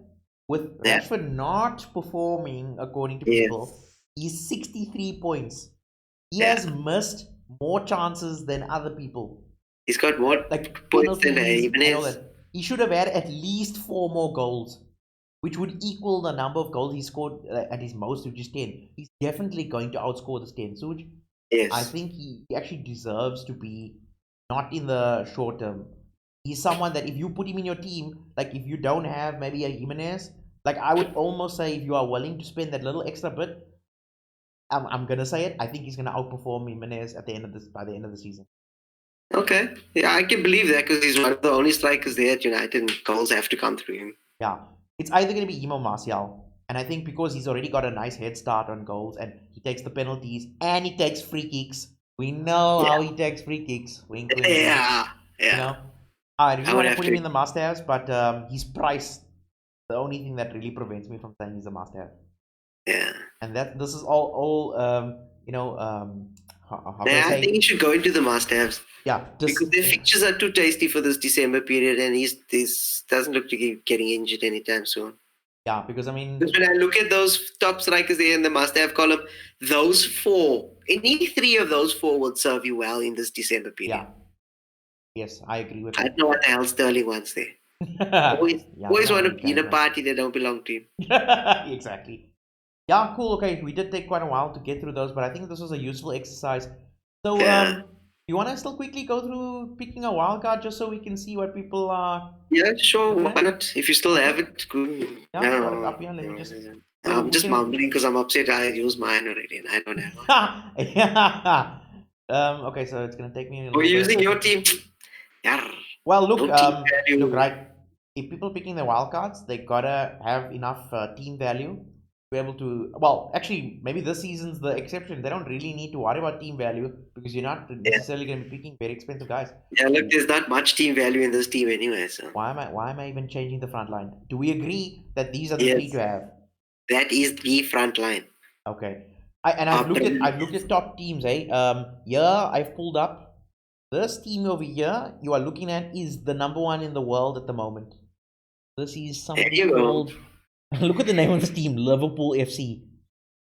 With Yeah. Rashford not performing according to Yes. people, he's 63 points. He Yeah. has missed more chances than other people. He's got more Like points than penalties and all Jimenez. that. He should have had at least 4 more goals, which would equal the number of goals he scored at his most, which is 10. He's definitely going to outscore this 10. Suj, Yes. I think he actually deserves to be not in the short term. He's someone that if you put him in your team, like if you don't have maybe a Jimenez, like I would almost say if you are willing to spend that little extra bit, I'm gonna say it. I think he's gonna outperform Jimenez at the end of this by the end of the season. Okay. Yeah, I can believe that because he's one of the only strikers there at United and goals have to come through him. Yeah, it's either gonna be Emo Martial, and I think because he's already got a nice head start on goals and he takes the penalties and he takes free kicks. We know how he takes free kicks. Wink, wink, wink. Yeah. Yeah. You know, I really I would want to have put to- him in the must-haves, but his price, the only thing that really prevents me from saying he's a must-have. Yeah. And that this is all you know, how can I Yeah, I say? think he should go into the must-haves Yeah, just because their fixtures are too tasty for this December period, and he's doesn't look to be getting injured anytime soon. yeah, because I mean, Because when I look at those top strikers there in the must-have column, those four, any three of those four will serve you well in this December period. yeah, yes, I agree with I that. don't know what the hell Sterling wants there. Always Yeah, want no, to he be in a can, party that don't belong to him. exactly. Yeah, cool. Okay, we did take quite a while to get through those, but I think this was a useful exercise. So, Yeah. you want to still quickly go through picking a wild card just so we can see what people are? Yeah, sure. Okay. Why not? If you still have it, good. Yeah, No, got it up here. Let me just. I'm we just can- mumbling because I'm upset. I used mine already, and I don't have one. Yeah. Okay, so it's gonna take me a little We're bit. using your team. Yeah. Well, look, No team value. look, right. If people picking the wild cards, they gotta have enough team value to be able to. Well, actually, maybe this season's the exception. They don't really need to worry about team value because you're not necessarily gonna be picking very expensive guys. Yeah, look, there's not much team value in this team anyway. So Why am I even changing the front line? Do we agree that these are the Yes. three to have? that is the front line. Okay. I've looked at top teams, eh? Yeah, I've pulled up this team over here. You are looking at is the number one in the world at the moment. This is somebody you go. called. Look at the name of this team, Liverpool FC.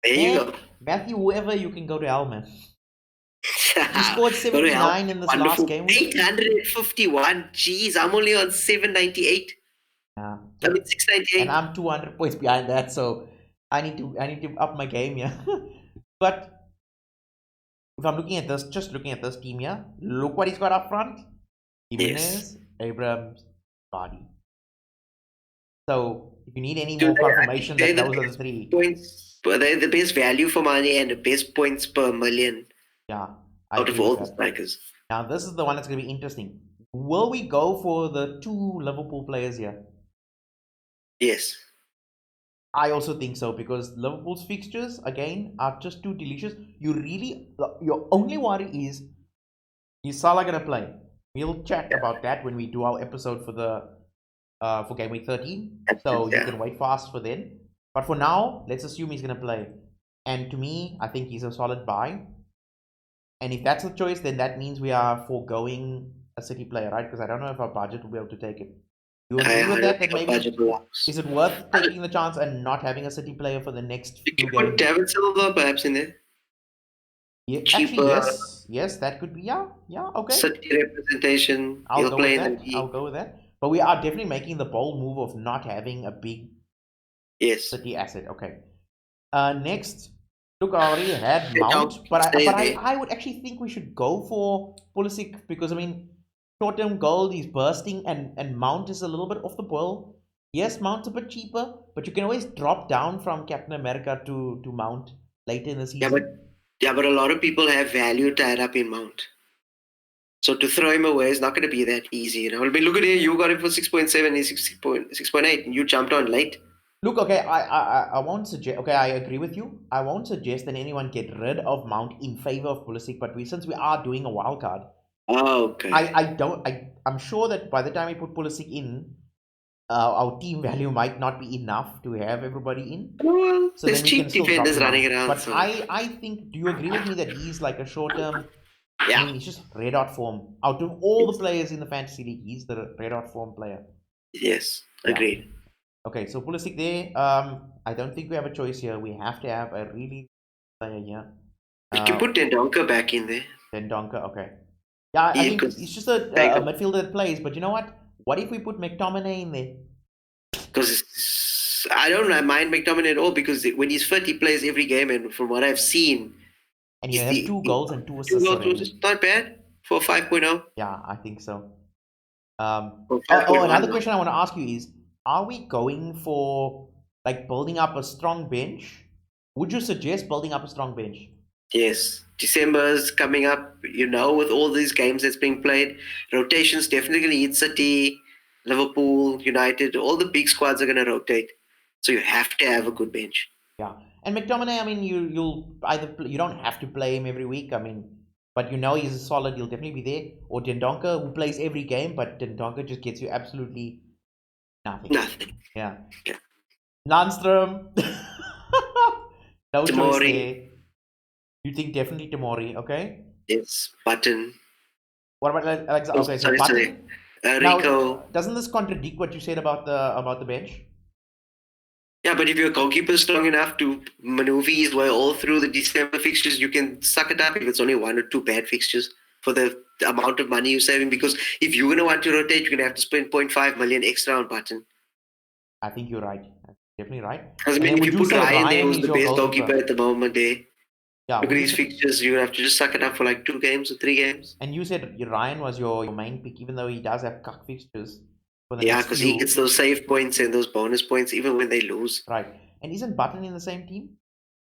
There you Man, go. Matthew, whoever you can go to hell, man. He He scored 79 in this last game. 851. Jeez, I'm only on 798. Yeah. I mean 698. And I'm 200 points behind that, so I need to up my game, yeah. But if I'm looking at this, just looking at this team here, look what he's got up front. Jimenez, Abrams, Vardy. So if you need any more confirmation that those are the three, points, but they're the best value for money and the best points per million yeah, I out of agree with all the that. strikers. Now this is the one that's going to be interesting. Will we go for the two Liverpool players here? Yes. I also think so because Liverpool's fixtures again are just too delicious. Your only worry is Salah gonna play? We'll chat about that when we do our episode for the for game week 13. So you can wait for us for then. But for now, let's assume he's gonna play. And to me, I think he's a solid buy. And if that's the choice, then that means we are foregoing a City player, right? Because I don't know if our budget will be able to take it. You agree with that? That maybe is it worth taking the chance and not having a City player for the next You few can put games? David Silva perhaps in there. Yeah, Cheaper. actually, yes, that could be. Yeah, okay. City representation. I'll He'll go play with in that. the I'll go with that. But we are definitely making the bold move of not having a big Yes. City asset. Okay. Next, look, I already had Mount, but I would actually think we should go for Pulisic because I mean, short-term gold is bursting and Mount is a little bit off the boil. Yes, Mount's a bit cheaper, but you can always drop down from Captain America to Mount later in the season. Yeah, but a lot of people have value tied up in Mount. So to throw him away is not going to be that easy. You know, I mean, look at here, you got him for 6.7, he's 6.8, and you jumped on late. Look, okay, I won't suggest. Okay, I agree with you. I won't suggest that anyone get rid of Mount in favor of Pulisic, but since we are doing a wild card, Okay. I'm sure that by the time we put Pulisic in, our team value might not be enough to have everybody in. Well, So there's then we can cheap still drop defenders him running out. around, But so I think, do you agree with me that he's like a short term? I yeah. mean, he's just red hot form. Out of all the players in the fantasy league, he's the red hot form player. Yes, Yeah. agreed. Okay, so Pulisic there. I don't think we have a choice here. We have to have a really player here. You can put Dendonka back in there. Dendonka, okay. Yeah, I Yeah, think because he's just a midfielder that plays. But you know what? What if we put McTominay in there? I don't mind McTominay at all because when he's fit, he plays every game, and from what I've seen, And he has 2 goals and 2 two assists goals, already. which is not bad for 5.0. Yeah, I think so. Or 5.1 Another now. question I want to ask you is: are we going for like building up a strong bench? Would you suggest building up a strong bench? Yes, December's coming up. With all these games that's being played, rotations definitely going to hit City, Liverpool, United. All the big squads are going to rotate, so you have to have a good bench. Yeah, and McTominay, I mean, you'll either you don't have to play him every week. I mean, but he's a solid. He'll definitely be there. Or Dendonka, who plays every game, but Dendonka just gets you absolutely nothing. Nothing. Yeah. Yeah. Landstrom. No choice Tomori. there. You think definitely Tomori, okay? Yes, Button. What about Alex? Okay, so Sorry. Button. Rico. Now, doesn't this contradict what you said about the bench? Yeah, but if your goalkeeper is strong enough to maneuver his way all through the December fixtures, you can suck it up if it's only 1 or 2 bad fixtures for the amount of money you're saving. Because if you're going to want to rotate, you're going to have to spend 0.5 million extra on Button. I think you're right. Definitely right. Because I mean, if you put Ryan there, who's the best goalkeeper at the moment, yeah, look at these fixtures, you have to just suck it up for like 2 games or 3 games. And you said Ryan was your main pick, even though he does have cuck fixtures. Yeah, because he gets those save points and those bonus points even when they lose. Right. And isn't Button in the same team?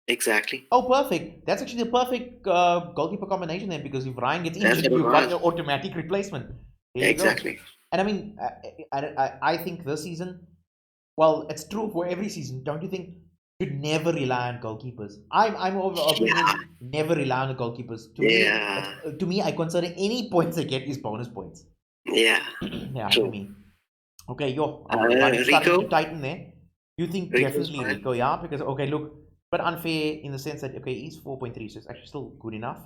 Exactly. Oh, perfect. That's actually the perfect goalkeeper combination then, because if Ryan gets injured, you've got your automatic replacement. There exactly. You go. And I mean, I think this season, well, it's true for every season. Don't you think you should never rely on goalkeepers? I'm over opinion, never rely on the goalkeepers. To me, I consider any points I get is bonus points. Yeah. Yeah, true. To me. Okay, yo, I'm starting to tighten there. You think Rico's definitely fine. Rico, yeah? Because, okay, look, but unfair in the sense that, okay, he's 4.3, so it's actually still good enough.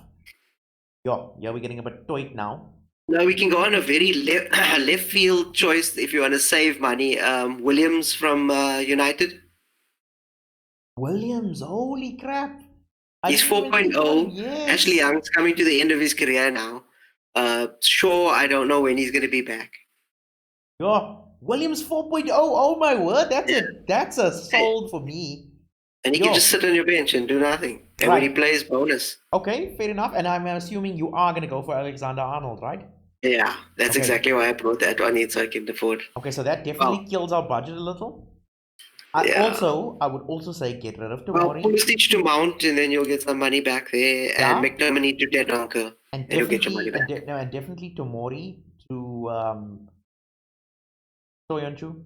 Yo, yeah, we're getting a bit toit now. Now we can go on a very left field choice if you want to save money. Williams from United. Williams, holy crap. He's 4.0. Yes. Ashley Young's coming to the end of his career now. Sure, I don't know when he's going to be back. Yo, Williams 4.0. Oh my word, that's a sold for me. And he can just sit on your bench and do nothing. And when he plays, bonus. Okay, fair enough. And I'm assuming you are going to go for Alexander Arnold, right? Yeah, that's exactly why I brought that one in, so I can afford. Okay, so that definitely kills our budget a little. I would also say get rid of Tomori. Well, Pulisic to Mount, and then you'll get some money back there. And McTominay to Dendonka, and you'll get your money back. And definitely Tomori to Soyuncu.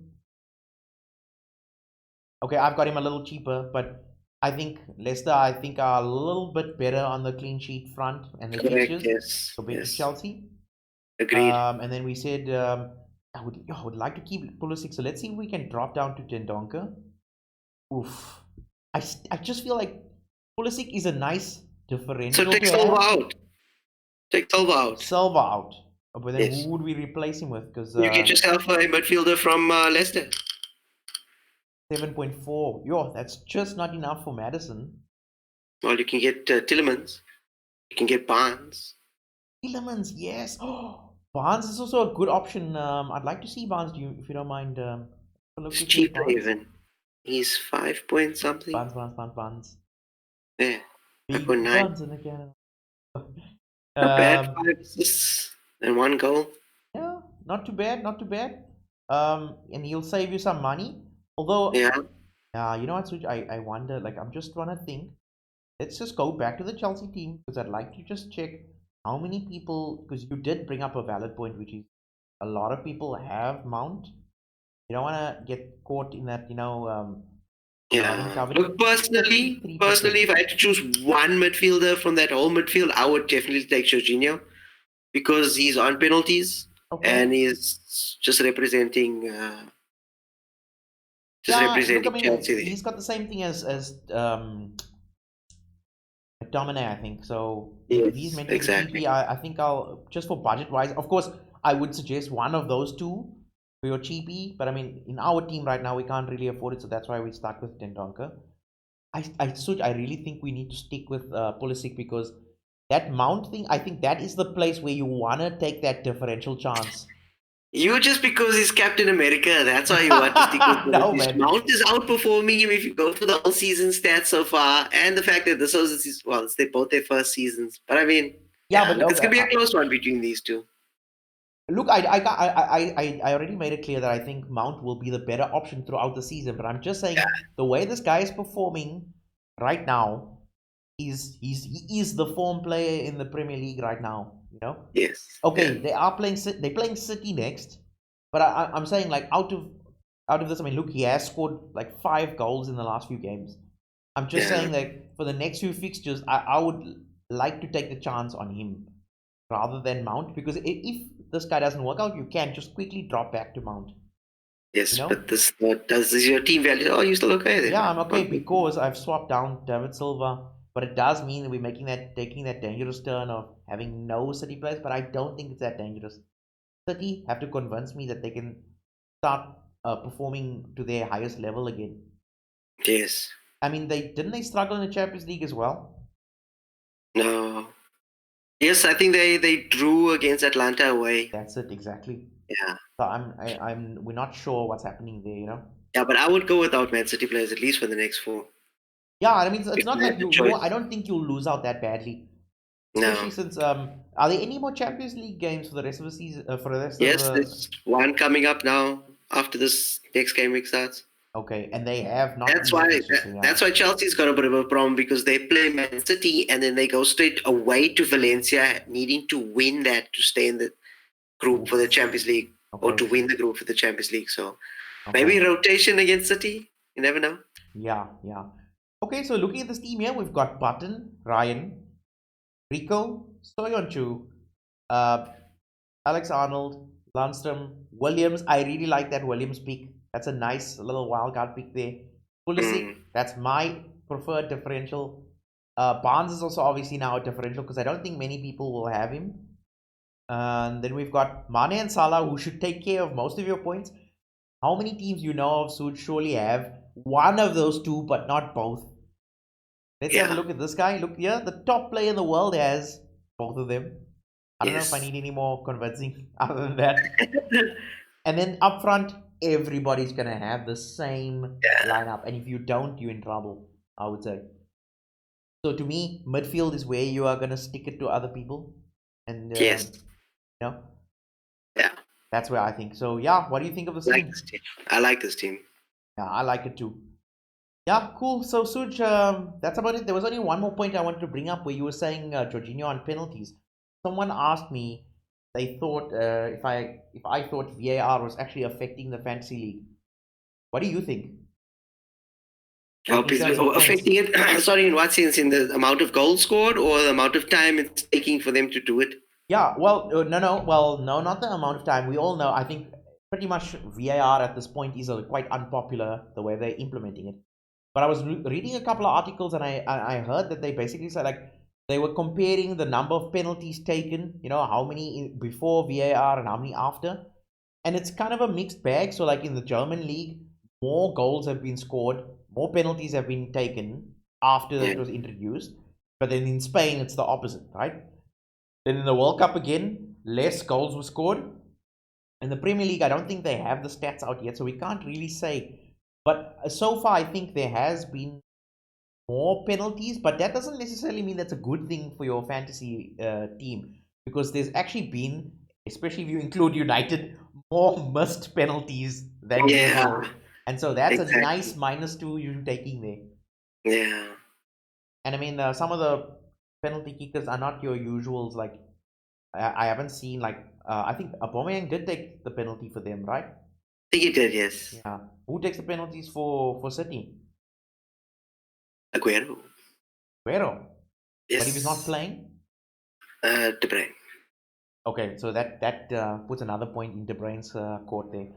Okay, I've got him a little cheaper, but I think Leicester, are a little bit better on the clean sheet front and the fixtures. Yes. Compared to Chelsea. Agreed. And then we said I would like to keep Pulisic, so let's see if we can drop down to Dendonka. Oof. I just feel like Pulisic is a nice differential. So take Silva out. Take Silva out. Silva out. But then who would we replace him with? Because you get yourself a midfielder from Leicester. 7.4. Yo, that's just not enough for Maddison. Well, you can get Tielemans. You can get Barnes. Tielemans, yes. Oh, Barnes is also a good option. I'd like to see Barnes. If you don't mind, it's cheaper even. He's 5 point something. Barnes. Yeah, 5.9. Not bad. 5 assists and 1 goal. Yeah, not too bad. And he'll save you some money. Although, you know what, Suj? I wonder. Like, I'm just trying to think. Let's just go back to the Chelsea team because I'd like to just check how many people. Because you did bring up a valid point, which is a lot of people have Mount. You don't want to get caught in that, having Yeah. covered Look, personally, 33%. if I had to choose one midfielder from that whole midfield, I would definitely take Jorginho because he's on penalties and Okay. he's just Yeah, look, I representing mean, Chelsea there. he's got the same thing as McTominay, I think. So if he's Yes, meant to be the exactly. cheapie, I think I'll just for budget wise. Of course, I would suggest one of those two for your cheapie. But I mean, in our team right now, we can't really afford it, so that's why we stuck with Tendonker. I really think we need to stick with Pulisic because that Mount thing. I think that is the place where you wanna take that differential chance. You just because he's Captain America, that's why you want to stick with No, Mount. man. Mount is outperforming him if you go for the whole season stats so far, and the fact that this was it's they both their first seasons. But I mean, Yeah, yeah, but look, it's okay, gonna be a close one between these two. look, I already made it clear that I think Mount will be the better option throughout the season. But I'm just Yeah. saying the way this guy is performing right now he is the form player in the Premier League right now. Yes. Yeah. Okay, they're playing City next, but I'm saying like out of this, I mean, look, he has scored like 5 goals in the last few games. I'm just Yeah. saying that for the next few fixtures, I would like to take the chance on him rather than Mount because if this guy doesn't work out, you can just quickly drop back to Mount. You Yes, know? but this is your team value. Oh, you still okay then? Yeah, I'm okay Mount. because I've swapped down David Silva, but it does mean that we're taking that dangerous turn of having no City players. But I don't think it's that dangerous. City have to convince me that they can start performing to their highest level again. Yes. I mean, they struggle in the Champions League as well. No. Yes, I think they drew against Atlanta away. That's it exactly. Yeah. So we're not sure what's happening there. Yeah, but I would go without Man City players at least for the next four. Yeah, I mean it's If not I like had the you. choice. I don't think you'll lose out that badly, especially No. since are there any more Champions League games for the rest of the season? For the rest of Yes, the there's one coming up now after this next game week starts. okay, and they have not That's easy why fixtures. So yeah, that's why Chelsea's got a bit of a problem because they play Man City and then they go straight away to Valencia, needing to win that to stay in the group for the Champions League or okay, to win the group for the Champions League. So okay, maybe rotation against City. You never know. yeah. Okay, so looking at this team here, we've got Button, Ryan, Rico, Soyonchu, uh, Alex Arnold, Lundstrom, Williams. I really like that Williams pick. That's a nice little wild card pick there. Pulisic, Mm. that's my preferred differential. Barnes is also obviously now a differential because I don't think many people will have him. And then we've got Mane and Salah, who should take care of most of your points. How many teams you know of should surely have one of those two, but not both? Let's have a Yeah. look at this guy. Look here, the top player in the world has both of them. I don't know if I Yes. need any more convincing other than that. And then up front, everybody's gonna have the same Yeah. lineup, and if you don't, you're in trouble. I would say. So to me, midfield is where you are gonna stick it to other people, and Yes. know Yeah. that's where I think. So yeah, what do you think of the I like team? this team. I like this team. Yeah, I like it too. Yeah, cool. So Suj, that's about it. There was only one more point I wanted to bring up where you were saying Jorginho on penalties. Someone asked me they thought if I thought VAR was actually affecting the fantasy league. What do you think? Like Hope in it's terms of points? affecting it. Sorry, in what sense? In the amount of goals scored or the amount of time it's taking for them to do it? Yeah, well, no. Well, no, not the amount of time. We all know. I think pretty much VAR at this point is quite unpopular the way they're implementing it. But I was reading a couple of articles and I heard that they basically said like they were comparing the number of penalties taken, how many before VAR and how many after. And it's kind of a mixed bag. So like in the German league, more goals have been scored, more penalties have been taken after Yeah. it was introduced. But then in Spain, it's the opposite, right? Then in the World Cup again, less goals were scored. In the Premier League, I don't think they have the stats out yet, so we can't really say. But so far, I think there has been more penalties, but that doesn't necessarily mean that's a good thing for your fantasy team because there's actually been, especially if you include United, more missed penalties than Yeah, usual. And so that's a nice exactly. -2 you're taking there. Yeah. And I mean, some of the penalty kickers are not your usuals. Like I haven't seen like I think Aubameyang did take the penalty for them, right? think he did, yes. Yeah. Who takes the penalties for City? Aguero. Aguero. Yes. But if he's not playing? De Bruyne. Okay, so that puts another point in De Bruyne's court there.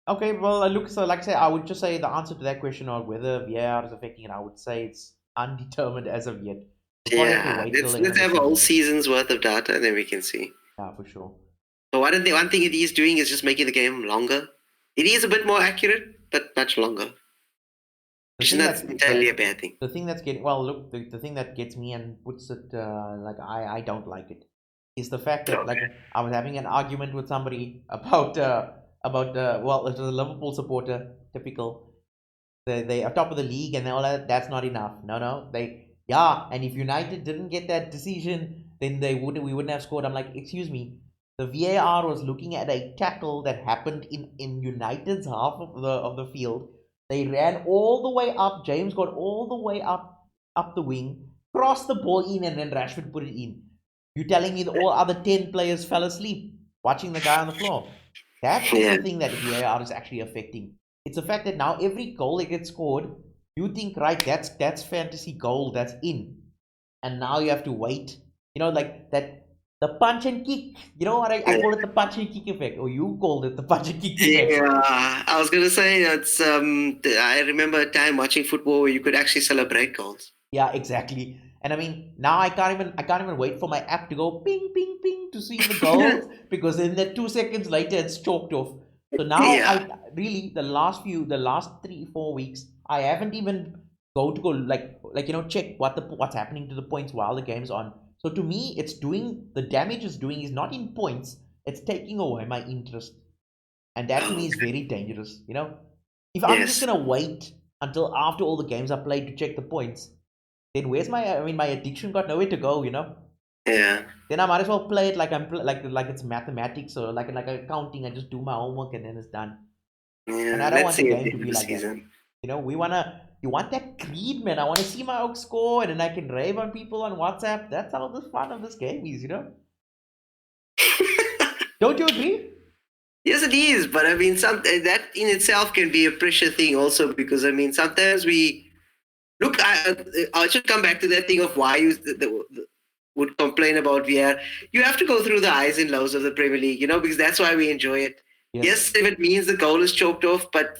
Okay, well, look, so like I say, I would just say the answer to that question of whether VAR is affecting it, I would say it's undetermined as of yet. We'll probably have to Yeah, wait till the let's end of have the a whole season. season's worth of data, and then we can see. Yeah, for sure. So one thing it is doing is just making the game longer. It is a bit more accurate, but much longer. Which is not entirely a bad thing. The thing that's getting, well, look, the thing that gets me and puts it like I don't like it is the fact that like I was having an argument with somebody about well, it was a Liverpool supporter, typical. They are top of the league and all that. That's not enough. No, and if United didn't get that decision, then we wouldn't have scored. I'm like, excuse me, the VAR was looking at a tackle that happened in United's half of the field. They ran all the way up. James got all the way up the wing, crossed the ball in, and then Rashford put it in. You're telling me the all other 10 players fell asleep watching the guy on the floor? That's the thing that VAR is actually affecting. It's the fact that now every goal that gets scored, you think, right, that's fantasy goal, that's in. And now you have to wait. You know, like that, the punch and kick. You know what I call it, the punch and kick effect, or you called it the punch and kick effect. Yeah, I was gonna say that's. I remember a time watching football where you could actually celebrate goals. Yeah, exactly. And I mean, now I can't even wait for my app to go ping ping ping to see the goals because then that 2 seconds later it's chalked off. So now I really the last 3-4 weeks I haven't even go like check what's happening to the points while the game's on. So to me, it's doing the damage is doing is not in points, it's taking away my interest. And that to me is very dangerous, you know? If I'm just gonna wait until after all the games are played to check the points, then where's my addiction got nowhere to go, you know? Yeah. Then I might as well play it like I'm like it's mathematics or like accounting. I just do my homework and then it's done. Yeah, and I don't want the game to be like that. You know, you want that greed, man. I want to see my Oak score and then I can rave on people on WhatsApp. That's how the fun of this game is, you know? Don't you agree? Yes, it is. But I mean, that in itself can be a pressure thing also because I mean, sometimes we look. I should come back to that thing of why you would complain about VR. You have to go through the highs and lows of the Premier League, you know, because that's why we enjoy it. Yes, if it means the goal is choked off, but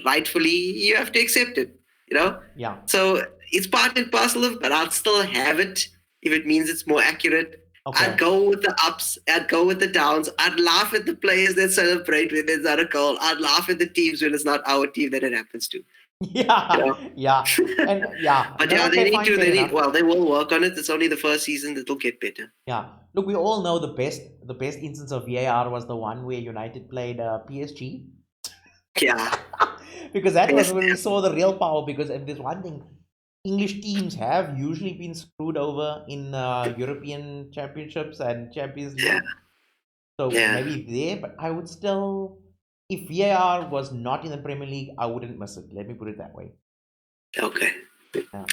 rightfully you have to accept it, you know? Yeah. So it's part and parcel of, but I'll still have it if it means it's more accurate. Okay. I'd go with the ups, I'd go with the downs. I'd laugh at the players that celebrate when there's not a goal. I'd laugh at the teams when it's not our team that it happens to. Yeah, you know? Yeah, and yeah. But yeah, they will work on it. It's only the first season that'll get better. Yeah, look, we all know the best instance of VAR was the one where United played PSG. Yeah, because that was when we saw the real power. Because if there's one thing, English teams have usually been screwed over in European championships and Champions League. Yeah. So maybe there, but I would still. If VAR was not in the Premier League, I wouldn't miss it. Let me put it that way. Okay. Yeah.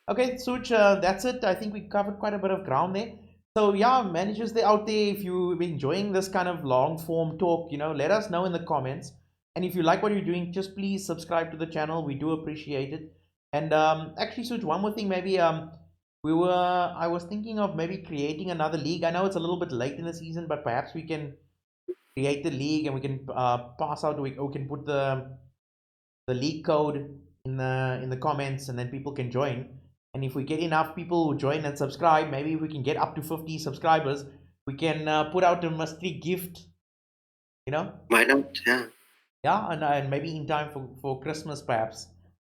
Okay, Such, that's it. I think we covered quite a bit of ground there. So yeah, managers out there, if you're enjoying this kind of long form talk, you know, let us know in the comments. And if you like what you're doing, just please subscribe to the channel. We do appreciate it. And actually, Such, one more thing, maybe I was thinking of maybe creating another league. I know it's a little bit late in the season, but perhaps we can create the league and we can pass out. We can put the league code in the comments, and then people can join. And if we get enough people who join and subscribe, maybe if we can get up to 50 subscribers, we can put out a mystery gift. You know? Why not? Yeah. Yeah, and maybe in time for Christmas perhaps.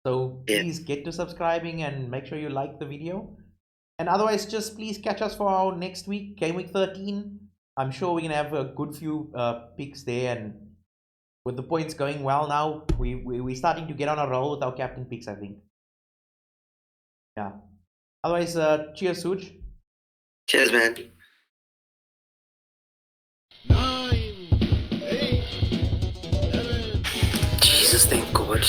So please get to subscribing and make sure you like the video. And otherwise, just please catch us for our next week, Game Week 13. I'm sure we're going to have a good few picks there, and with the points going well now, we're starting to get on a roll with our captain picks, I think. Yeah. Otherwise, cheers, Such. Cheers, man. 9, 8, 7. Jesus, thank God.